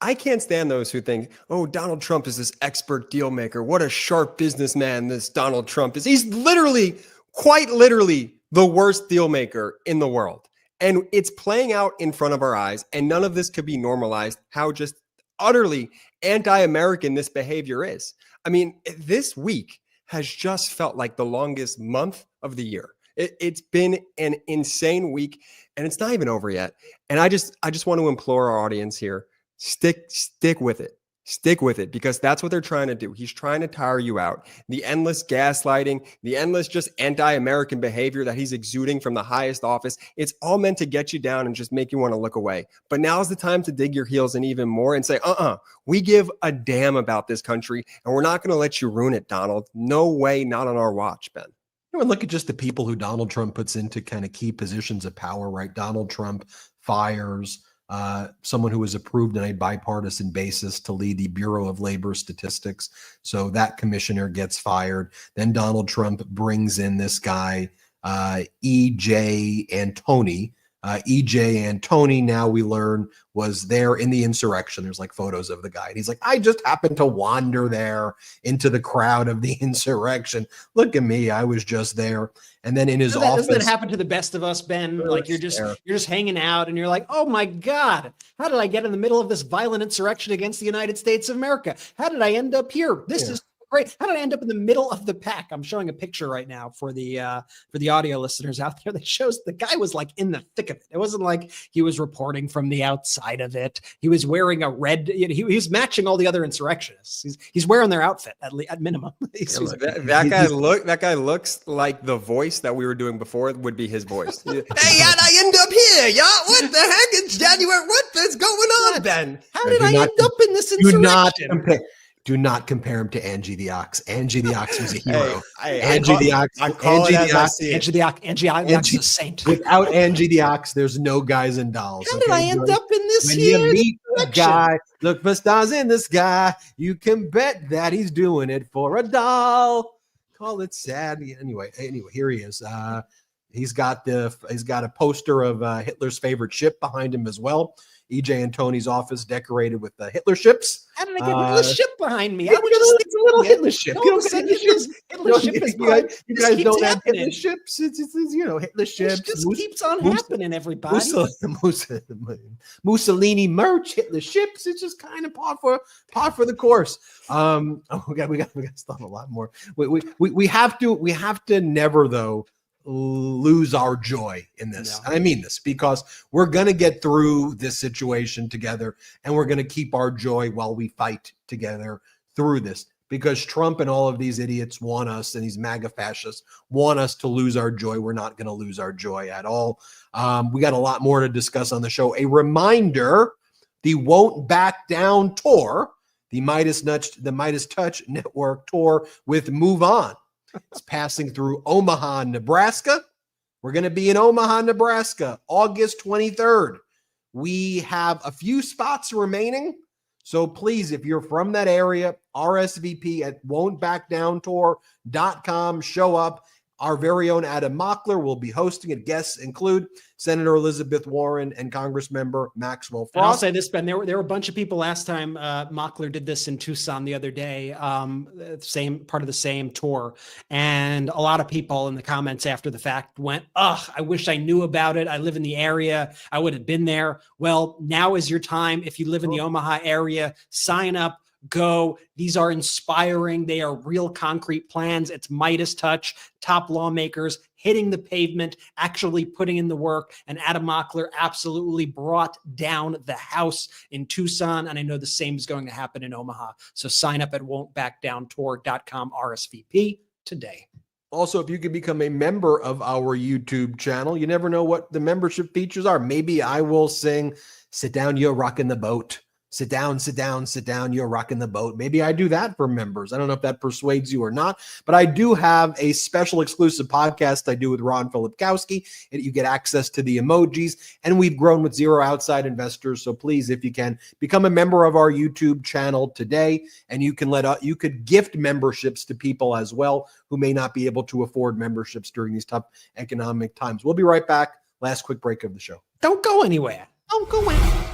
I can't stand those who think, oh, Donald Trump is this expert deal maker. What a sharp businessman this Donald Trump is. He's literally, quite literally, the worst deal maker in the world. And it's playing out in front of our eyes. And none of this could be normalized. How just utterly anti-American this behavior is. I mean, this week has just felt like the longest month of the year. It's been an insane week, and it's not even over yet. And I just want to implore our audience here, stick with it. Stick with it, because that's what they're trying to do. He's trying to tire you out. The endless gaslighting, the endless just anti-American behavior that he's exuding from the highest office, it's all meant to get you down and just make you want to look away. But now's the time to dig your heels in even more and say, we give a damn about this country, and we're not going to let you ruin it, Donald. No way, not on our watch, Ben. And look at just the people who Donald Trump puts into kind of key positions of power, right? Donald Trump fires someone who was approved on a bipartisan basis to lead the Bureau of Labor Statistics. So that commissioner gets fired. Then Donald Trump brings in this guy, E.J. Antoni. E.J. Antoni, now we learn, was there in the insurrection. There's like photos of the guy. And he's like, I just happened to wander there into the crowd of the insurrection. Look at me. I was just there. And then in his office. Doesn't that happen to the best of us, Ben? Like you're just hanging out and you're like, oh my God, how did I get in the middle of this violent insurrection against the United States of America? How did I end up here? This is great. How did I end up in the middle of the pack? I'm showing a picture right now for the audio listeners out there that shows the guy was like in the thick of it. It wasn't like he was reporting from the outside of it. He was wearing a red, he was matching all the other insurrectionists. He's wearing their outfit at minimum. That guy looks like the voice that we were doing before would be his voice. Hey, how'd I end up here? Y'all, what the heck? It's January. What is going on, Ben? How did I end up in this insurrection? Do not compare him to Angie the Ox. Angie the Ox was a hero. Angie the Ox is a saint. Without Angie the Ox, there's no guys and dolls. How did I end up in this when you meet a guy, look for stars in the sky, you can bet that he's doing it for a doll. Call it sad. Anyway, here he is. He's got a poster of Hitler's favorite ship behind him as well. E.J. Antoni's office decorated with the Hitler ships. How did I get Hitler's ship behind me? It's a little Hitler ship. You guys don't have Hitler ships. It's Hitler ships. It just keeps on happening, everybody. Mussolini merch, Hitler ships. It's just kind of par for the course. We got stuff a lot more. We have to never though lose our joy in this. No. I mean this because we're going to get through this situation together, and we're going to keep our joy while we fight together through this, because Trump and all of these idiots want us, and these MAGA fascists want us to lose our joy. We're not going to lose our joy at all. We got a lot more to discuss on the show. A reminder, the Won't Back Down tour, the MeidasTouch Network tour with Move On. It's passing through Omaha, Nebraska. We're going to be in Omaha, Nebraska, August 23rd. We have a few spots remaining. So please, if you're from that area, RSVP at won'tbackdowntour.com. Show up. Our very own Adam Mockler will be hosting it. Guests include Senator Elizabeth Warren and Congressmember Maxwell Frost. And I'll say this, Ben, there were a bunch of people last time Mockler did this in Tucson the other day, same part of the same tour. And a lot of people in the comments after the fact went, I wish I knew about it. I live in the area. I would have been there. Well, now is your time. If you live in the Omaha area, sign up. Go. These are inspiring. They are real concrete plans. It's MeidasTouch, top lawmakers hitting the pavement, actually putting in the work. And Adam Mockler absolutely brought down the house in Tucson. And I know the same is going to happen in Omaha. So sign up at won'tbackdowntour.com RSVP today. Also, if you could become a member of our YouTube channel, you never know what the membership features are. Maybe I will sing, "Sit down, you're rocking the boat." Sit down, sit down, sit down. You're rocking the boat. Maybe I do that for members. I don't know if that persuades you or not, but I do have a special exclusive podcast I do with Ron Filipkowski, and you get access to the emojis, and we've grown with zero outside investors. So please, if you can, become a member of our YouTube channel today, and you could gift memberships to people as well who may not be able to afford memberships during these tough economic times. We'll be right back. Last quick break of the show. Don't go anywhere. Don't go anywhere.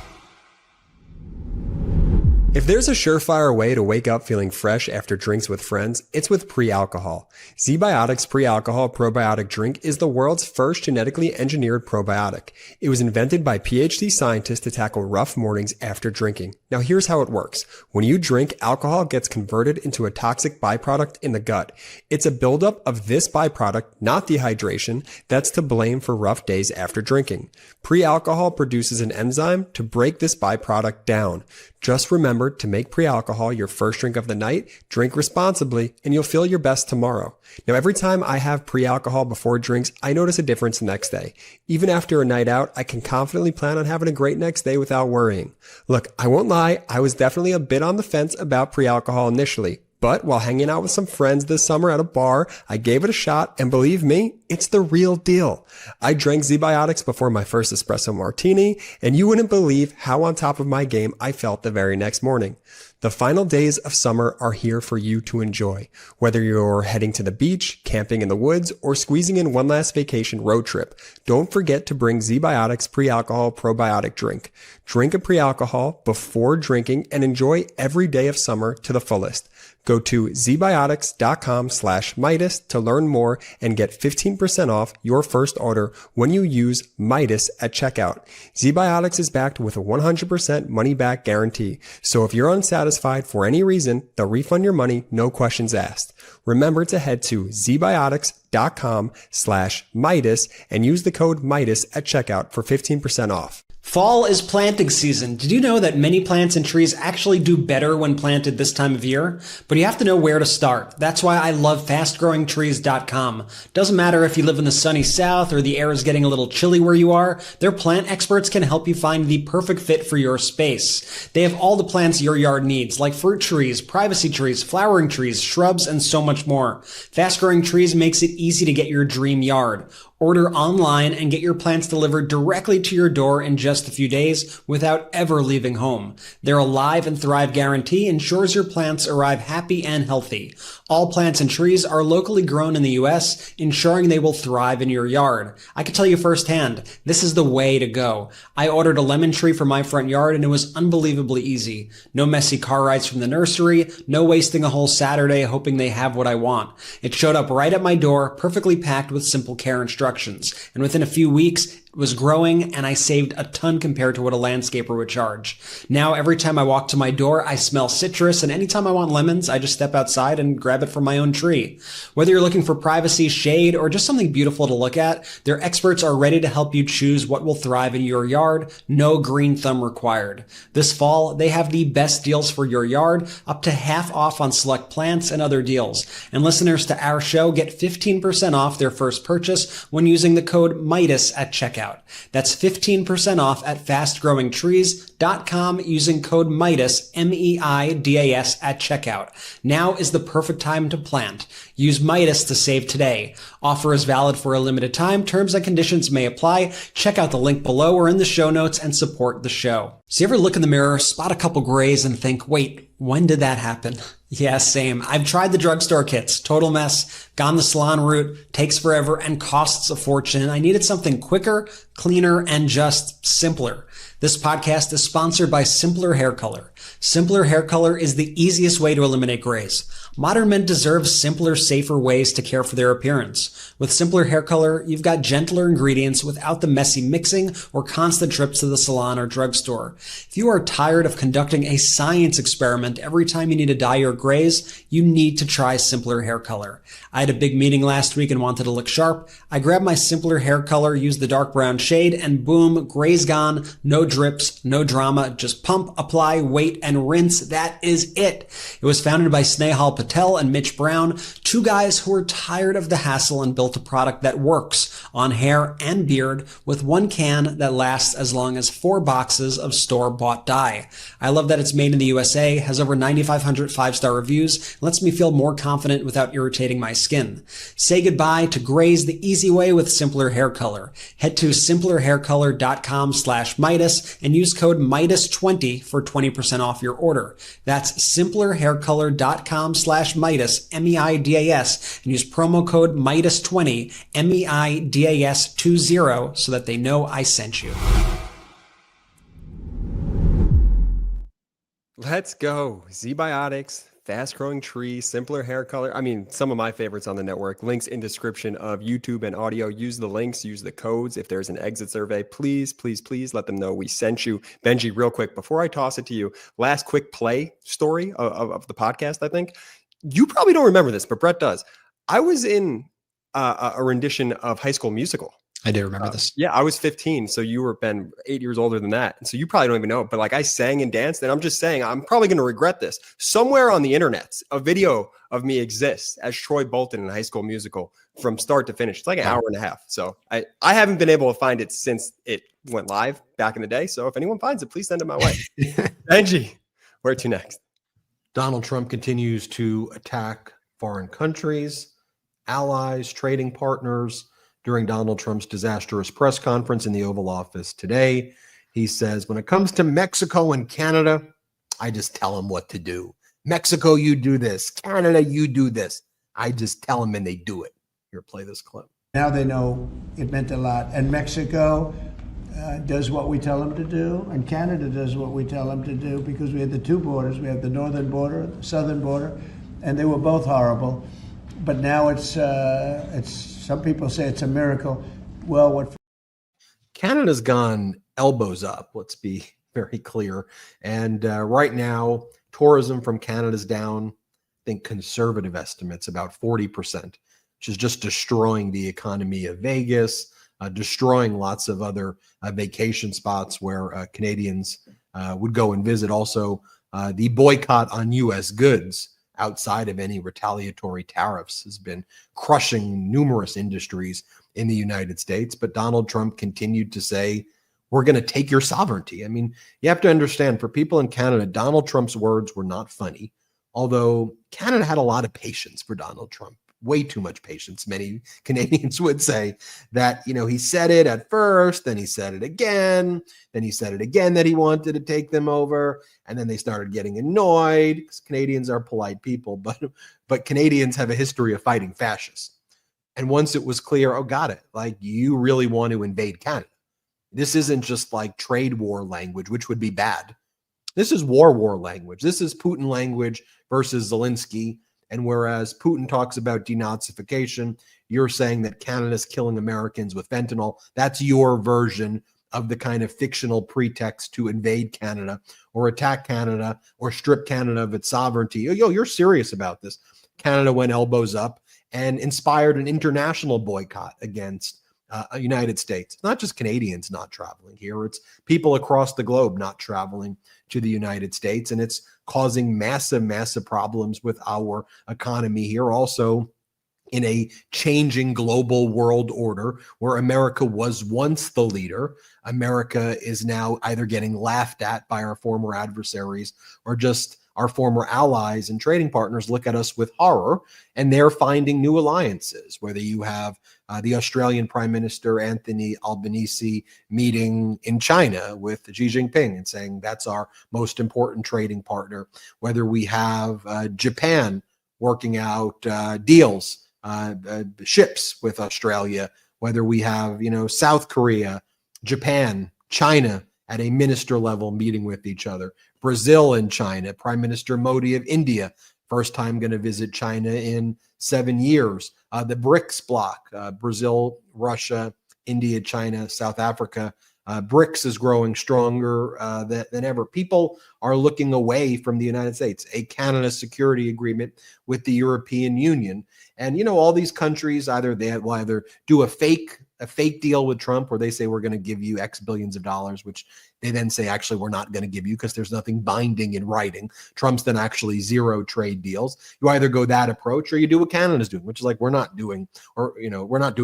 If there's a surefire way to wake up feeling fresh after drinks with friends, it's with pre-alcohol. Z-Biotic's pre-alcohol probiotic drink is the world's first genetically engineered probiotic. It was invented by PhD scientists to tackle rough mornings after drinking. Now here's how it works. When you drink, alcohol gets converted into a toxic byproduct in the gut. It's a buildup of this byproduct, not dehydration, that's to blame for rough days after drinking. Pre-alcohol produces an enzyme to break this byproduct down. Just remember to make pre-alcohol your first drink of the night, drink responsibly, and you'll feel your best tomorrow. Now, every time I have pre-alcohol before drinks, I notice a difference the next day. Even after a night out, I can confidently plan on having a great next day without worrying. Look, I won't lie, I was definitely a bit on the fence about pre-alcohol initially. But while hanging out with some friends this summer at a bar, I gave it a shot, and believe me, it's the real deal. I drank Z-Biotics before my first espresso martini, and you wouldn't believe how on top of my game I felt the very next morning. The final days of summer are here for you to enjoy. Whether you're heading to the beach, camping in the woods, or squeezing in one last vacation road trip, don't forget to bring Z-Biotics pre-alcohol probiotic drink. Drink a pre-alcohol before drinking and enjoy every day of summer to the fullest. Go to zbiotics.com/Midas to learn more and get 15% off your first order when you use Midas at checkout. Z-Biotics is backed with a 100% money-back guarantee. So if you're unsatisfied for any reason, they'll refund your money, no questions asked. Remember to head to zbiotics.com/Midas and use the code Midas at checkout for 15% off. Fall is planting season. Did you know that many plants and trees actually do better when planted this time of year? But you have to know where to start. That's why I love fastgrowingtrees.com. Doesn't matter if you live in the sunny south or the air is getting a little chilly where you are, their plant experts can help you find the perfect fit for your space. They have all the plants your yard needs, like fruit trees, privacy trees, flowering trees, shrubs, and so much more. Fast Growing Trees makes it easy to get your dream yard. Order online and get your plants delivered directly to your door in just a few days without ever leaving home. Their Alive and Thrive guarantee ensures your plants arrive happy and healthy. All plants and trees are locally grown in the US, ensuring they will thrive in your yard. I can tell you firsthand, this is the way to go. I ordered a lemon tree for my front yard and it was unbelievably easy. No messy car rides from the nursery, no wasting a whole Saturday hoping they have what I want. It showed up right at my door, perfectly packed with simple care instructions. And within a few weeks, it was growing and I saved a ton compared to what a landscaper would charge. Now, every time I walk to my door, I smell citrus, and anytime I want lemons, I just step outside and grab it from my own tree. Whether you're looking for privacy, shade, or just something beautiful to look at, their experts are ready to help you choose what will thrive in your yard. No green thumb required. This fall, they have the best deals for your yard, up to half off on select plants and other deals. And listeners to our show get 15% off their first purchase when using the code Midas at checkout. That's 15% off at fastgrowingtrees.com using code Midas, M-E-I-D-A-S at checkout. Now is the perfect time to plant. Use Midas to save today. Offer is valid for a limited time. Terms and conditions may apply. Check out the link below or in the show notes and support the show. So you ever look in the mirror, spot a couple grays and think, wait, when did that happen? Yeah, same. I've tried the drugstore kits. Total mess. Gone the salon route. Takes forever and costs a fortune. I needed something quicker, cleaner, and just simpler. This podcast is sponsored by Simpler Hair Color. Simpler Hair Color is the easiest way to eliminate grays. Modern men deserve simpler, safer ways to care for their appearance. With Simpler Hair Color, you've got gentler ingredients without the messy mixing or constant trips to the salon or drugstore. If you are tired of conducting a science experiment every time you need to dye your grays, you need to try Simpler Hair Color. I had a big meeting last week and wanted to look sharp. I grabbed my Simpler Hair Color, used the dark brown shade, and boom, gray's gone. No drips, no drama, just pump, apply, wait, and rinse. That is it. It was founded by Snehal Patel and Mitch Brown, two guys who were tired of the hassle and built a product that works on hair and beard with one can that lasts as long as 4 boxes of store-bought dye. I love that it's made in the USA, has over 9,500 5-star reviews, and lets me feel more confident without irritating my skin. Say goodbye to grays the easy way with Simpler Hair Color. Head to simplerhaircolor.com/Midas and use code Midas20 for 20% off your order. That's simplerhaircolor.com/Midas, M-E-I-D-A-S, and use promo code Midas20, M-E-I-D-A-S 20, so that they know I sent you. Let's go. Zbiotics, fast growing tree, simpler hair color. I mean, some of my favorites on the network. Links in description of YouTube and audio. Use the links, use the codes. If there's an exit survey, please, please, please let them know we sent you. Benji, real quick, before I toss it to you, last quick play story of the podcast, I think. You probably don't remember this, but Brett does. I was in a rendition of High School Musical. I do remember this. Yeah, I was 15. So you were, Ben, 8 years older than that. And so you probably don't even know. But like I sang and danced. And I'm just saying, I'm probably going to regret this. Somewhere on the internet, a video of me exists as Troy Bolton in High School Musical from start to finish. It's like an hour and a half. So I haven't been able to find it since it went live back in the day. So if anyone finds it, please send it my way. Benji, where to next? Donald Trump continues to attack foreign countries, allies, trading partners. During Donald Trump's disastrous press conference in the Oval Office today, he says, when it comes to Mexico and Canada, I just tell them what to do. Mexico, you do this. Canada, you do this. I just tell them and they do it. Here, play this clip. Now they know it meant a lot. And Mexico does what we tell them to do, and Canada does what we tell them to do, because we had the two borders. We have the northern border, the southern border, and they were both horrible. But now it's some people say it's a miracle. Well, what Canada's gone elbows up, let's be very clear. And right now, tourism from Canada's down, I think conservative estimates, about 40%, which is just destroying the economy of Vegas, destroying lots of other vacation spots where Canadians would go and visit. Also, the boycott on U.S. goods outside of any retaliatory tariffs has been crushing numerous industries in the United States. But Donald Trump continued to say, we're going to take your sovereignty. I mean, you have to understand, for people in Canada, Donald Trump's words were not funny, although Canada had a lot of patience for Donald Trump. Way too much patience, many Canadians would say. That, you know, he said it at first, then he said it again, then he said it again that he wanted to take them over, and then they started getting annoyed, because Canadians are polite people, but Canadians have a history of fighting fascists. And once it was clear, oh, got it, like, you really want to invade Canada. This isn't just like trade war language, which would be bad. This is war language. This is Putin language versus Zelensky. And whereas Putin talks about denazification, you're saying that Canada's killing Americans with fentanyl. That's your version of the kind of fictional pretext to invade Canada or attack Canada or strip Canada of its sovereignty. Yo, you're serious about this. Canada went elbows up and inspired an international boycott against United States. Not just Canadians not traveling here. It's people across the globe not traveling to the United States. And it's causing massive problems with our economy here. Also, in a changing global world order where America was once the leader, America is now either getting laughed at by our former adversaries or just our former allies and trading partners look at us with horror, and they're finding new alliances, whether you have the Australian Prime Minister Anthony Albanese meeting in China with Xi Jinping and saying that's our most important trading partner, whether we have Japan working out deals, ships with Australia, whether we have, South Korea, Japan, China at a minister level meeting with each other, Brazil and China, Prime Minister Modi of India, first time going to visit China in 7 years. The BRICS bloc, Brazil, Russia, India, China, South Africa. BRICS is growing stronger than ever. People are looking away from the United States. A Canada security agreement with the European Union. And, all these countries, they will either do a fake deal with Trump where they say we're going to give you X billions of dollars, which they then say, actually, we're not going to give you because there's nothing binding in writing. Trump's then actually zero trade deals. You either go that approach or you do what Canada's doing, which is like, we're not doing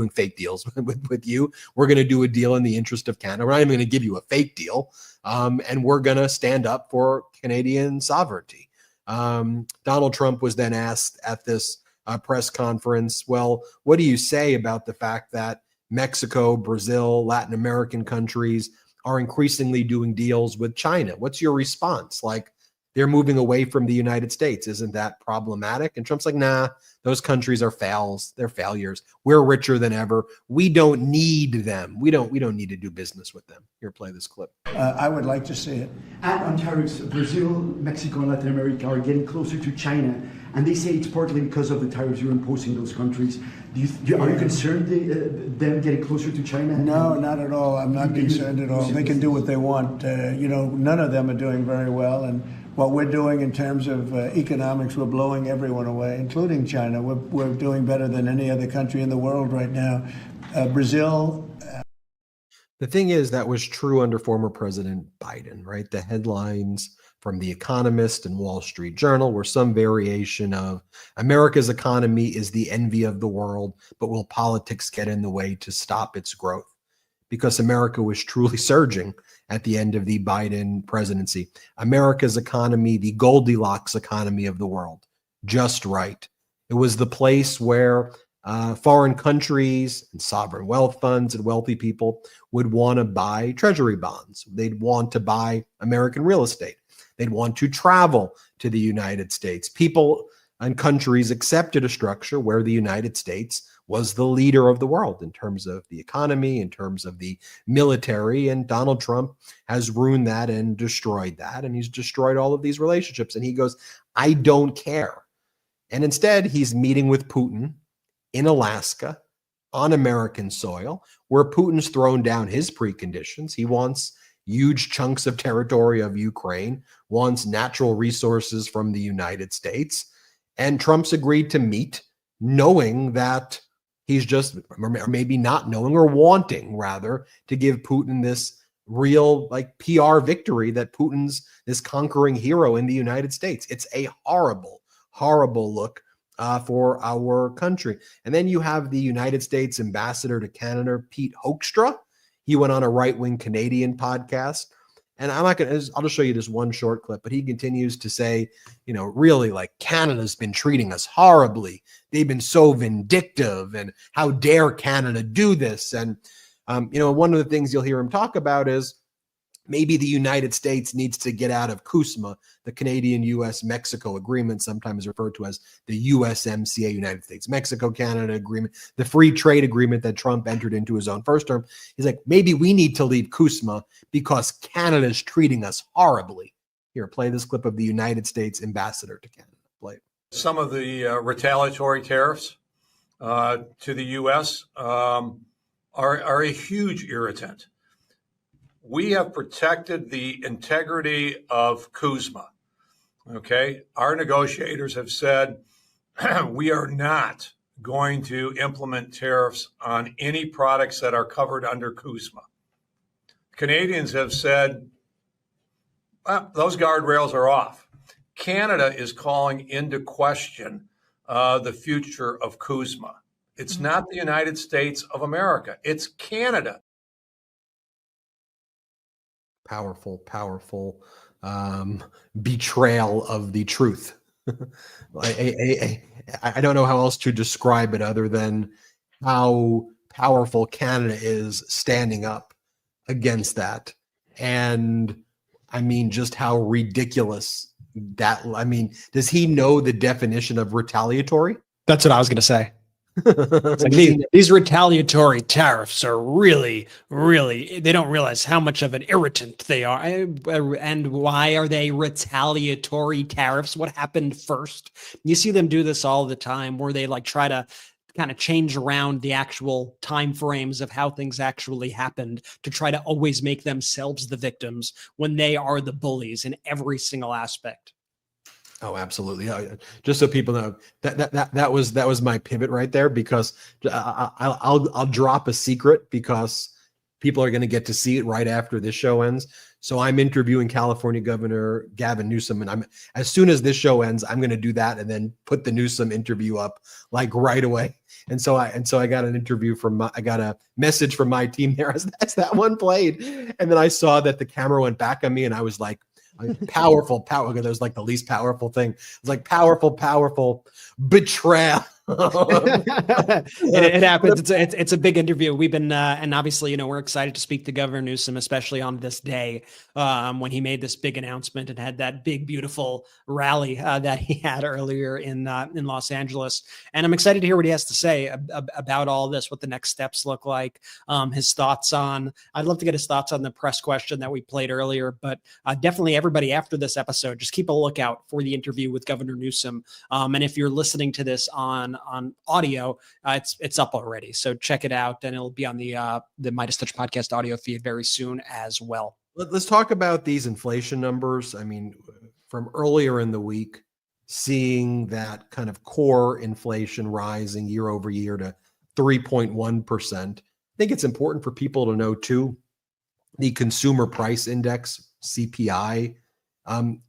fake deals with you. We're going to do a deal in the interest of Canada. We're not even going to give you a fake deal. And we're going to stand up for Canadian sovereignty. Donald Trump was then asked at this press conference, well, what do you say about the fact that Mexico, Brazil, Latin American countries are increasingly doing deals with China? What's your response? Like, they're moving away from the United States. Isn't that problematic? And Trump's like, nah, those countries are fails. They're failures. We're richer than ever. We don't need them. We don't need to do business with them. Here, play this clip. I would like to see it. And on tariffs, Brazil, Mexico, and Latin America are getting closer to China, and they say it's partly because of the tariffs you're imposing those countries. Are you concerned them getting closer to China? No, not at all. I'm not concerned at all. They can do what they want. None of them are doing very well, and what we're doing in terms of economics, we're blowing everyone away, including China. We're doing better than any other country in the world right now. Brazil. The thing is, that was true under former President Biden, right? The headlines from The Economist and Wall Street Journal were some variation of America's economy is the envy of the world, but will politics get in the way to stop its growth? Because America was truly surging at the end of the Biden presidency. America's economy, the Goldilocks economy of the world, just right. It was the place where foreign countries and sovereign wealth funds and wealthy people would want to buy treasury bonds. They'd want to buy American real estate. They'd want to travel to the United States. People and countries accepted a structure where the United States was the leader of the world in terms of the economy, in terms of the military, and Donald Trump has ruined that and destroyed that, and he's destroyed all of these relationships. And he goes, I don't care. And instead, he's meeting with Putin in Alaska on American soil, where Putin's thrown down his preconditions. He wants huge chunks of territory of Ukraine, wants natural resources from the United States. And Trump's agreed to meet, knowing that he's just, or maybe not knowing, or wanting rather, to give Putin this real PR victory that Putin's this conquering hero in the United States. It's a horrible, horrible look for our country. And then you have the United States ambassador to Canada, Pete Hoekstra. He went on a right-wing Canadian podcast. And I'll just show you this one short clip, but he continues to say, really, Canada's been treating us horribly. They've been so vindictive, and how dare Canada do this? And, one of the things you'll hear him talk about is maybe the United States needs to get out of CUSMA, the Canadian-U.S.-Mexico agreement, sometimes referred to as the USMCA, United States-Mexico-Canada agreement, the free trade agreement that Trump entered into his own first term. He's like, maybe we need to leave CUSMA because Canada's treating us horribly. Here, play this clip of the United States ambassador to Canada. Play it. Some of the retaliatory tariffs to the U.S. Are a huge irritant. We have protected the integrity of CUSMA. Okay, our negotiators have said we are not going to implement tariffs on any products that are covered under CUSMA. Canadians have said, well, those guardrails are off. Canada is calling into question the future of CUSMA. It's not the United States of America. It's Canada. Powerful betrayal of the truth. I don't know how else to describe it other than how powerful Canada is standing up against that. And just how ridiculous that, does he know the definition of retaliatory? That's what I was going to say. These retaliatory tariffs are really, they don't realize how much of an irritant they are. And why are they retaliatory tariffs? What happened first? You see them do this all the time, where they try to kind of change around the actual time frames of how things actually happened to try to always make themselves the victims when they are the bullies in every single aspect. Oh, absolutely. Just so people know, that was my pivot right there, because I'll drop a secret, because people are going to get to see it right after this show ends. So I'm interviewing California Governor Gavin Newsom, and as soon as this show ends, I'm going to do that and then put the Newsom interview up right away. And so I got an interview I got a message from my team there as that one played, and then I saw that the camera went back on me, and I was like, powerful. That was the least powerful thing. It's powerful betrayal It happens. It's a big interview. We've been and obviously, we're excited to speak to Governor Newsom, especially on this day when he made this big announcement and had that big, beautiful rally that he had earlier in Los Angeles. And I'm excited to hear what he has to say about all this, what the next steps look like, his thoughts on. I'd love to get his thoughts on the press question that we played earlier, but definitely everybody after this episode, just keep a lookout for the interview with Governor Newsom. And if you're listening to this on audio, it's up already. So check it out, and it'll be on the MeidasTouch Podcast audio feed very soon as well. Let's talk about these inflation numbers. I mean, from earlier in the week, seeing that kind of core inflation rising year over year to 3.1%. I think it's important for people to know too, the consumer price index, CPI,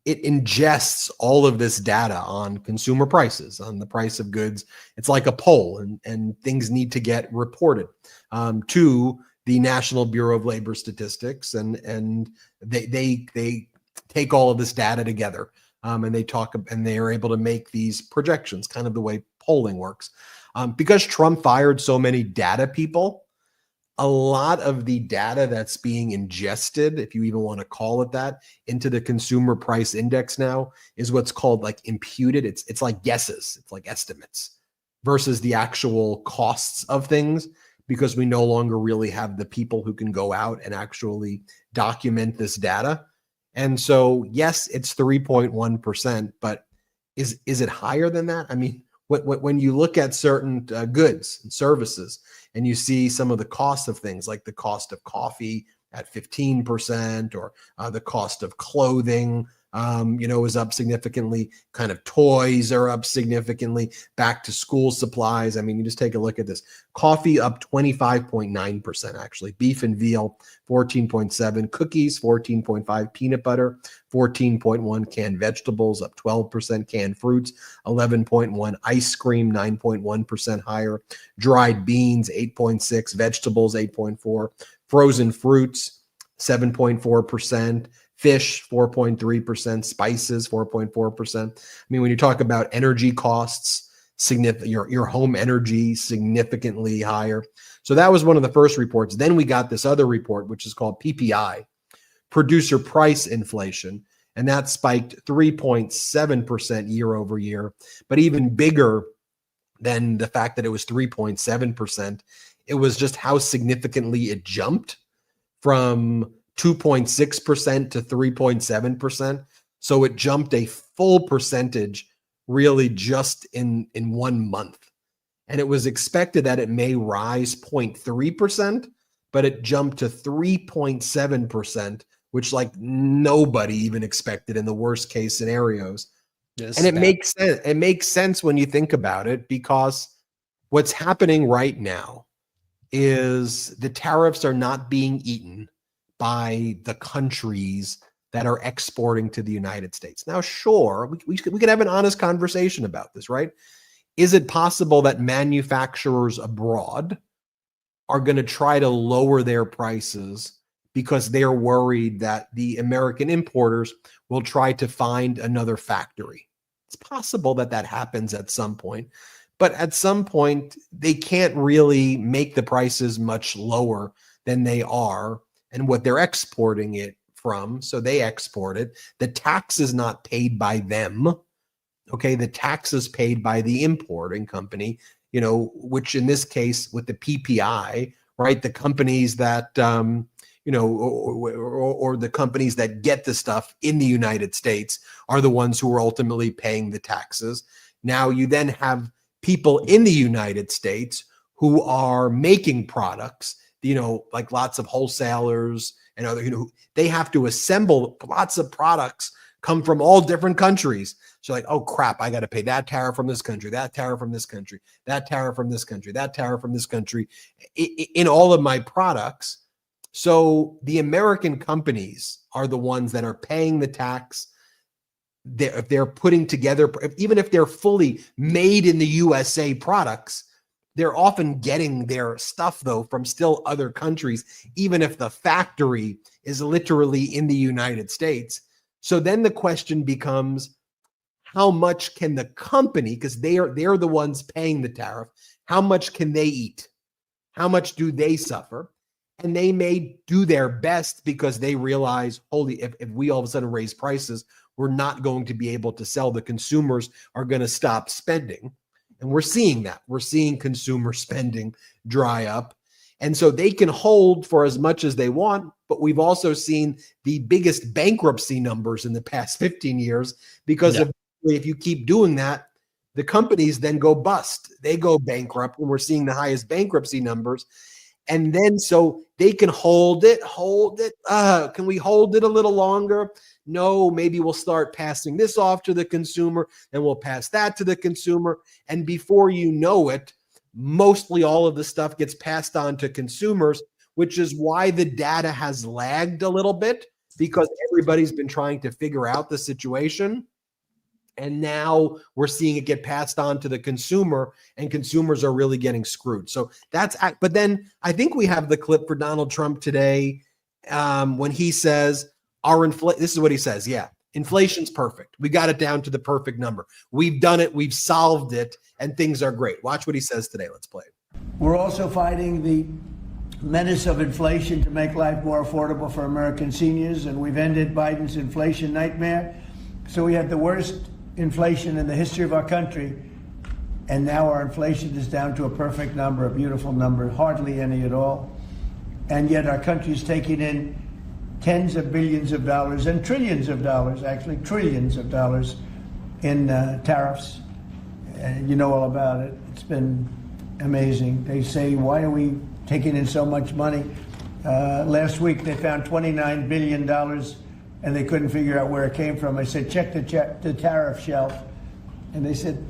it ingests all of this data on consumer prices, on the price of goods. It's like a poll, and things need to get reported to the National Bureau of Labor Statistics, and they take all of this data together, and they are able to make these projections, kind of the way polling works. Because Trump fired so many data people, a lot of the data that's being ingested, if you even want to call it that, into the consumer price index now is what's called like imputed. It's like guesses, it's like estimates versus the actual costs of things, because we no longer really have the people who can go out and actually document this data. And so, yes, it's 3.1%, but is it higher than that? I mean, when you look at certain goods and services, and you see some of the costs of things like the cost of coffee at 15%, or the cost of clothing, is up significantly. Kind of toys are up significantly. Back to school supplies. I mean, you just take a look at this. Coffee up 25.9%, actually. Beef and veal, 14.7. Cookies, 14.5. Peanut butter, 14.1. Canned vegetables, up 12%. Canned fruits, 11.1. Ice cream, 9.1% higher. Dried beans, 8.6. Vegetables, 8.4. Frozen fruits, 7.4%. Fish, 4.3%, spices, 4.4%. I mean, when you talk about energy costs, your home energy significantly higher. So that was one of the first reports. Then we got this other report, which is called PPI, Producer Price Inflation, and that spiked 3.7% year over year. But even bigger than the fact that it was 3.7%, it was just how significantly it jumped from 2.6% to 3.7%. So it jumped a full percentage really just in 1 month. And it was expected that it may rise 0.3%, but it jumped to 3.7%, which like nobody even expected in the worst case scenarios. Yes, and it makes sense. It makes sense when you think about it, because what's happening right now is the tariffs are not being eaten by the countries that are exporting to the United States. Now, sure, we could have an honest conversation about this, right? Is it possible that manufacturers abroad are going to try to lower their prices because they're worried that the American importers will try to find another factory? It's possible that that happens at some point, but at some point, they can't really make the prices much lower than they are and what they're exporting it from. So they export it. The tax is not paid by them. Okay, the tax is paid by the importing company, which in this case with the PPI, right? The companies that, or the companies that get the stuff in the United States are the ones who are ultimately paying the taxes. Now you then have people in the United States who are making products, like lots of wholesalers and other, they have to assemble lots of products, come from all different countries. So like, oh crap, I got to pay that tariff from this country, that tariff from this country, that tariff from this country, that tariff from this country in all of my products. So the American companies are the ones that are paying the tax. If they're putting together, even if they're fully made in the USA products, they're often getting their stuff, though, from still other countries, even if the factory is literally in the United States. So then the question becomes, how much can the company, because they're the ones paying the tariff, how much can they eat? How much do they suffer? And they may do their best because they realize, holy, if we all of a sudden raise prices, we're not going to be able to sell. The consumers are going to stop spending. And we're seeing that. We're seeing consumer spending dry up. And so they can hold for as much as they want, but we've also seen the biggest bankruptcy numbers in the past 15 years because if you keep doing that, the companies then go bust. They go bankrupt, and we're seeing the highest bankruptcy numbers. And then so they can hold it. Can we hold it a little longer? No, maybe we'll start passing this off to the consumer, then we'll pass that to the consumer. And before you know it, mostly all of the stuff gets passed on to consumers, which is why the data has lagged a little bit, because everybody's been trying to figure out the situation. And now we're seeing it get passed on to the consumer, and consumers are really getting screwed. So but then I think we have the clip for Donald Trump today when he says, this is what he says. Yeah, inflation's perfect. We got it down to the perfect number. We've done it. We've solved it, and things are great. Watch what he says today. Let's play it. We're also fighting the menace of inflation to make life more affordable for American seniors, and we've ended Biden's inflation nightmare. So we had the worst inflation in the history of our country, and now our inflation is down to a perfect number, a beautiful number, hardly any at all. And yet our country is taking in tens of billions of dollars and trillions of dollars, actually trillions of dollars in tariffs. You know all about it. It's been amazing. They say, why are we taking in so much money? Last week they found $29 billion and they couldn't figure out where it came from. I said, check the tariff shelf. And they said,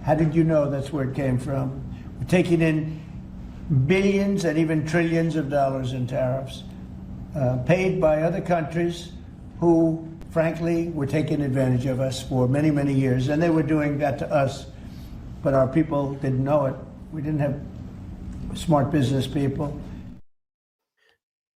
how did you know that's where it came from? We're taking in billions and even trillions of dollars in tariffs, paid by other countries who, frankly, were taking advantage of us for many, many years. And they were doing that to us, but our people didn't know it. We didn't have smart business people.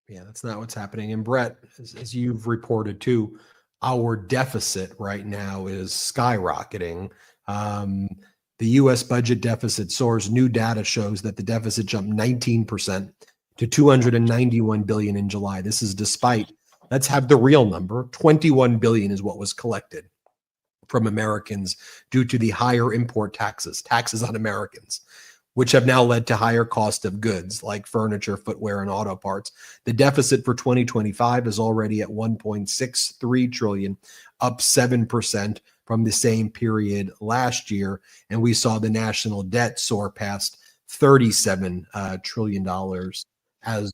Yeah, that's not what's happening. And Brett, as you've reported too, our deficit right now is skyrocketing. The U.S. budget deficit soars. New data shows that the deficit jumped 19% to $291 billion in July. This is despite, let's have the real number, $21 billion is what was collected from Americans due to the higher import taxes on Americans, which have now led to higher cost of goods like furniture, footwear, and auto parts. The deficit for 2025 is already at $1.63 trillion, up 7% from the same period last year. And we saw the national debt soar past $37 trillion as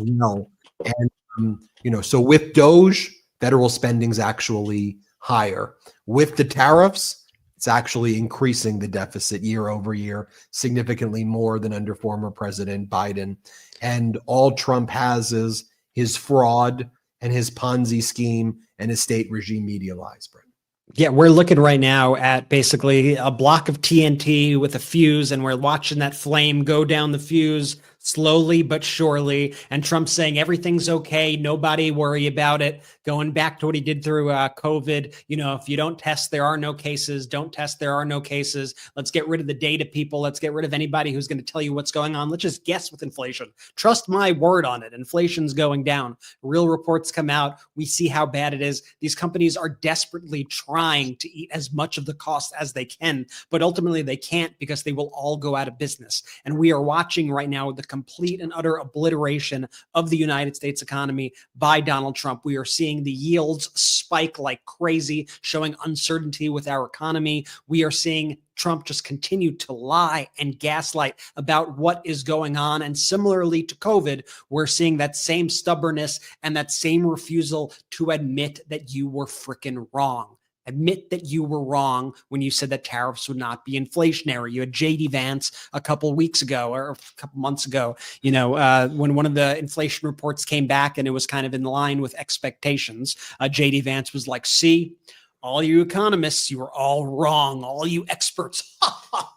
well. And, so with DOGE, federal spending's actually higher. With the tariffs, it's actually increasing the deficit year over year, significantly more than under former President Biden. And all Trump has is his fraud and his Ponzi scheme and his state regime media lies, Brent. Yeah, we're looking right now at basically a block of TNT with a fuse, and we're watching that flame go down the fuse slowly but surely. And Trump saying everything's okay, nobody worry about it. Going back to what he did through COVID, if you don't test, there are no cases. Don't test, there are no cases. Let's get rid of the data people. Let's get rid of anybody who's going to tell you what's going on. Let's just guess with inflation. Trust my word on it. Inflation's going down. Real reports come out. We see how bad it is. These companies are desperately trying to eat as much of the cost as they can, but ultimately they can't because they will all go out of business. And we are watching right now the complete and utter obliteration of the United States economy by Donald Trump. We are seeing the yields spike like crazy, showing uncertainty with our economy. We are seeing Trump just continue to lie and gaslight about what is going on. And similarly to COVID, we're seeing that same stubbornness and that same refusal to admit that you were freaking wrong. Admit that you were wrong when you said that tariffs would not be inflationary. You had JD Vance a couple weeks ago or a couple months ago, when one of the inflation reports came back and it was kind of in line with expectations. JD Vance was like, see, all you economists, you are all wrong. All you experts.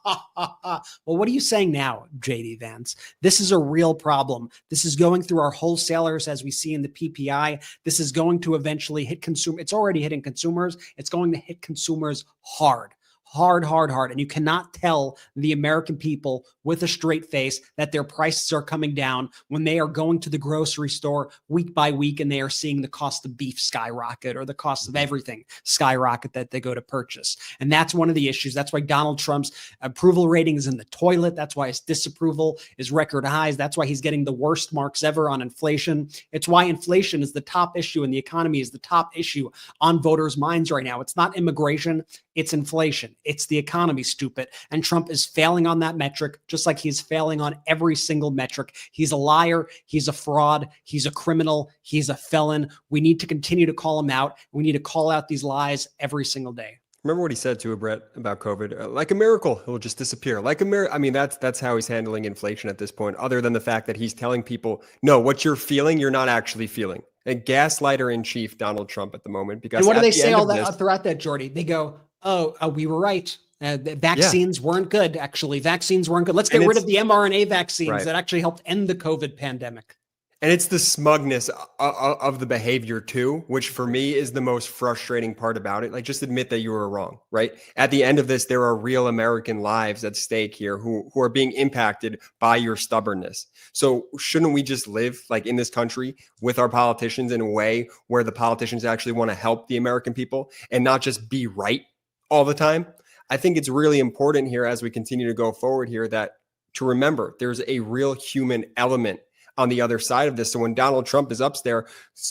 Well, what are you saying now, JD Vance? This is a real problem. This is going through our wholesalers, as we see in the PPI. This is going to eventually hit consumer. It's already hitting consumers. It's going to hit consumers hard. And you cannot tell the American people with a straight face that their prices are coming down when they are going to the grocery store week by week and they are seeing the cost of beef skyrocket or the cost of everything skyrocket that they go to purchase. And that's one of the issues. That's why Donald Trump's approval rating is in the toilet. That's why his disapproval is record highs. That's why he's getting the worst marks ever on inflation. It's why inflation is the top issue and the economy is the top issue on voters' minds right now. It's not immigration, it's inflation. It's the economy, stupid. And Trump is failing on that metric, just like he's failing on every single metric. He's a liar. He's a fraud. He's a criminal. He's a felon. We need to continue to call him out. We need to call out these lies every single day. Remember what he said to Brett about COVID? Like a miracle, it will just disappear. Like a miracle. I mean, that's how he's handling inflation at this point, other than the fact that he's telling people, no, what you're feeling, you're not actually feeling. A gaslighter in chief, Donald Trump, at the moment. Because and what do they say all that throughout that, Jordy? They go, oh, we were right. The vaccines weren't good, actually. Vaccines weren't good. Let's get rid of the mRNA vaccines that actually helped end the COVID pandemic. And it's the smugness of the behavior too, which for me is the most frustrating part about it. Like, just admit that you were wrong, right? At the end of this, there are real American lives at stake here who are being impacted by your stubbornness. So shouldn't we just live like in this country with our politicians in a way where the politicians actually want to help the American people and not just be right all the time? I think it's really important here as we continue to go forward here that to remember there's a real human element on the other side of this. So when Donald Trump is up there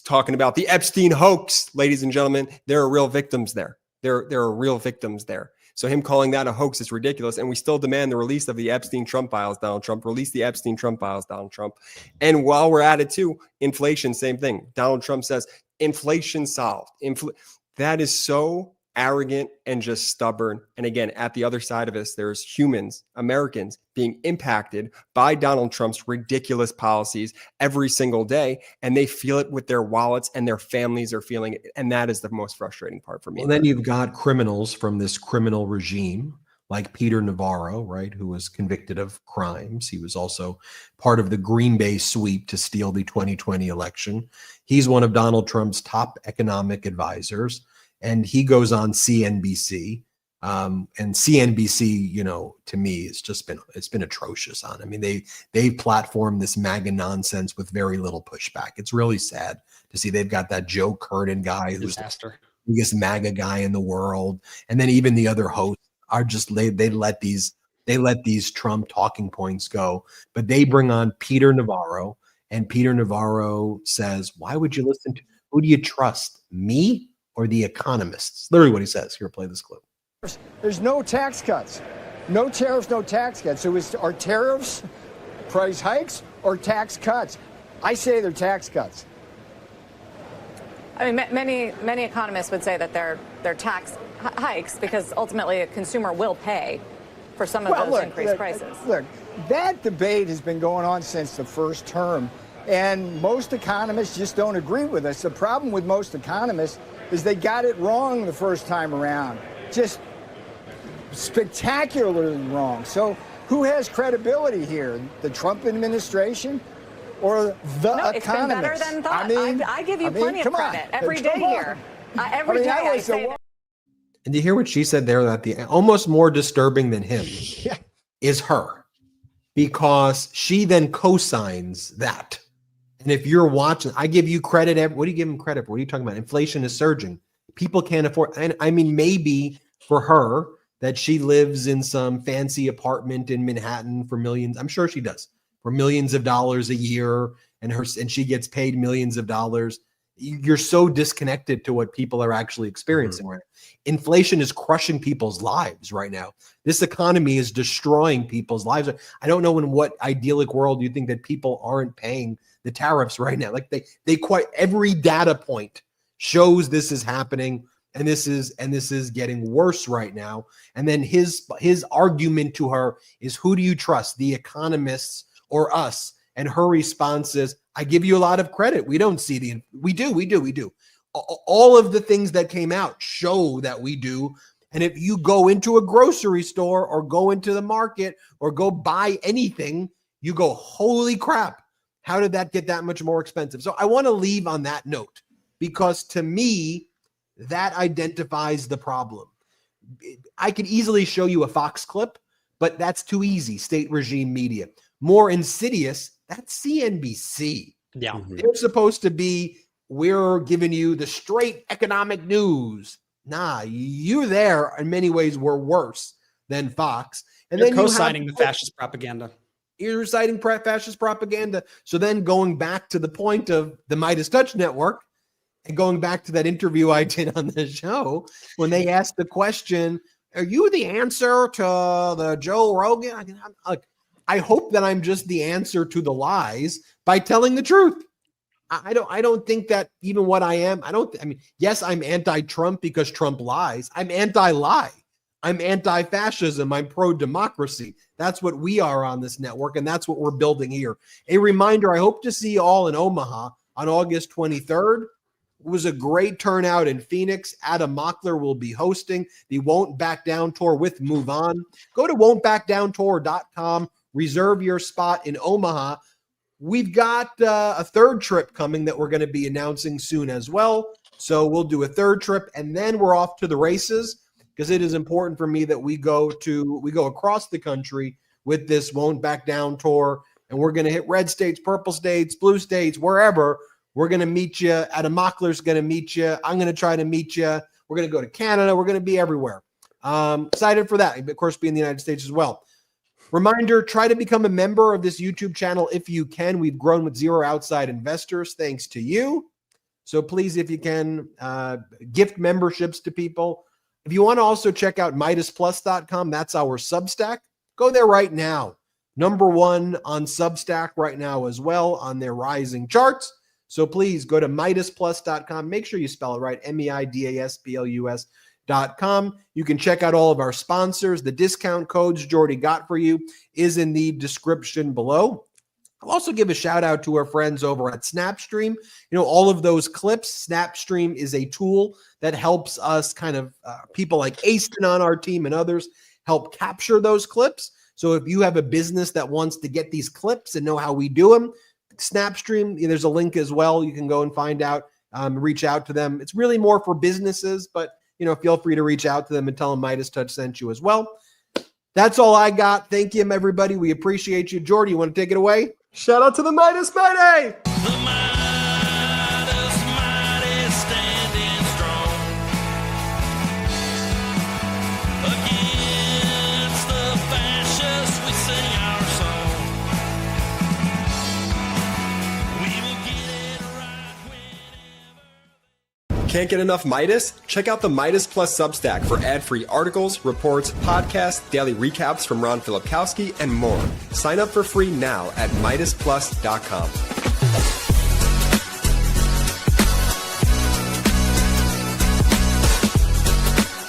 talking about the Epstein hoax, ladies and gentlemen, there are real victims there. There are real victims there. So him calling that a hoax is ridiculous. And we still demand the release of the Epstein-Trump files, Donald Trump. Release the Epstein-Trump files, Donald Trump. And while we're at it too, inflation, same thing. Donald Trump says, inflation solved. That is so arrogant and just stubborn. And again, at the other side of this, there's humans, Americans, being impacted by Donald Trump's ridiculous policies every single day. And they feel it with their wallets and their families are feeling it. And that is the most frustrating part for me. Well, then you've got criminals from this criminal regime like Peter Navarro, right, who was convicted of crimes. He was also part of the Green Bay sweep to steal the 2020 election. He's one of Donald Trump's top economic advisors. And he goes on CNBC, and CNBC, you know, to me, it's been atrocious on. I mean, they've platformed this MAGA nonsense with very little pushback. It's really sad to see they've got that Joe Kernan guy who's the biggest MAGA guy in the world, and then even the other hosts are just they let these Trump talking points go, but they bring on Peter Navarro, and Peter Navarro says, "Why would you listen to? Who do you trust, me or the economists?" Literally what he says. Here, play this clip. There's no tax cuts, no tariffs, no tax cuts. So are tariffs price hikes or tax cuts? I say they're tax cuts. I mean, many economists would say that they're tax hikes because ultimately a consumer will pay for some of those increased prices. Look, that debate has been going on since the first term, and most economists just don't agree with us. The problem with most economists is they got it wrong the first time around, just spectacularly wrong. So who has credibility here, the Trump administration or the economists? It's been better than thought. I give you plenty of credit every day here. Every day I say that. And do you hear what she said there? That the almost more disturbing than him is her, because she then co-signs that. And if you're watching, I give you credit. What do you give him credit for? What are you talking about? Inflation is surging. People can't afford. And I mean, maybe for her that she lives in some fancy apartment in Manhattan for millions. I'm sure she does, for millions of dollars a year, and she gets paid millions of dollars. You're so disconnected to what people are actually experiencing right now. Inflation is crushing people's lives right now. This economy is destroying people's lives. I don't know in what idyllic world you think that people aren't paying the tariffs right now. Like they quite every data point shows this is happening, and this is getting worse right now. And then his argument to her is, who do you trust, the economists or us? And her response is, I give you a lot of credit. We don't see we do. All of the things that came out show that we do. And if you go into a grocery store or go into the market or go buy anything, you go, holy crap, how did that get that much more expensive? So I want to leave on that note, because to me, that identifies the problem. I could easily show you a Fox clip, but that's too easy. State regime media. More insidious, that's CNBC. Yeah. They're supposed to be, we're giving you the straight economic news. Nah, you there in many ways were worse than Fox. And They're then co-signing the fascist propaganda. You're citing fascist propaganda. So then going back to the point of the MeidasTouch network and going back to that interview I did on the show, when they asked the question, are you the answer to the Joe Rogan? I hope that I'm just the answer to the lies by telling the truth. I don't think that even what I am, yes, I'm anti-Trump because Trump lies. I'm anti-lie. I'm anti-fascism. I'm pro-democracy. That's what we are on this network, and that's what we're building here. A reminder, I hope to see you all in Omaha on August 23rd. It was a great turnout in Phoenix. Adam Mockler will be hosting the Won't Back Down Tour with Move On. Go to won'tbackdowntour.com. Reserve your spot in Omaha. We've got a third trip coming that we're going to be announcing soon as well. So we'll do a third trip, and then we're off to the races, because it is important for me that we go across the country with this Won't Back Down tour, and we're going to hit red states, purple states, blue states, wherever. We're going to meet you. Adam Mockler's going to meet you. I'm going to try to meet you. We're going to go to Canada. We're going to be everywhere. Excited for that. Of course, be in the United States as well. Reminder, try to become a member of this YouTube channel if you can. We've grown with 0 outside investors thanks to you. So please, if you can, gift memberships to people. If you want to also check out MeidasPlus.com, that's our Substack. Go there right now. #1 on Substack right now as well on their rising charts. So please go to MeidasPlus.com. Make sure you spell it right, MeidasPlus.com. You can check out all of our sponsors. The discount codes Jordy got for you is in the description below. I'll also give a shout out to our friends over at Snapstream. All of those clips, Snapstream is a tool that helps us people like Aston on our team and others help capture those clips. So if you have a business that wants to get these clips and know how we do them, Snapstream, there's a link as well. You can go and find out, reach out to them. It's really more for businesses, but feel free to reach out to them and tell them MeidasTouch sent you as well. That's all I got. Thank you, everybody. We appreciate you. Jordy, you want to take it away? Shout out to the Midas Mighty! The Midas mighty standing strong against the fascists. We sing our song. We will get it right whenever. Can't get enough Midas? Check out the Midas Plus Substack for ad-free articles, reports, podcasts, daily recaps from Ron Filipkowski, and more. Sign up for free now at MeidasPlus.com.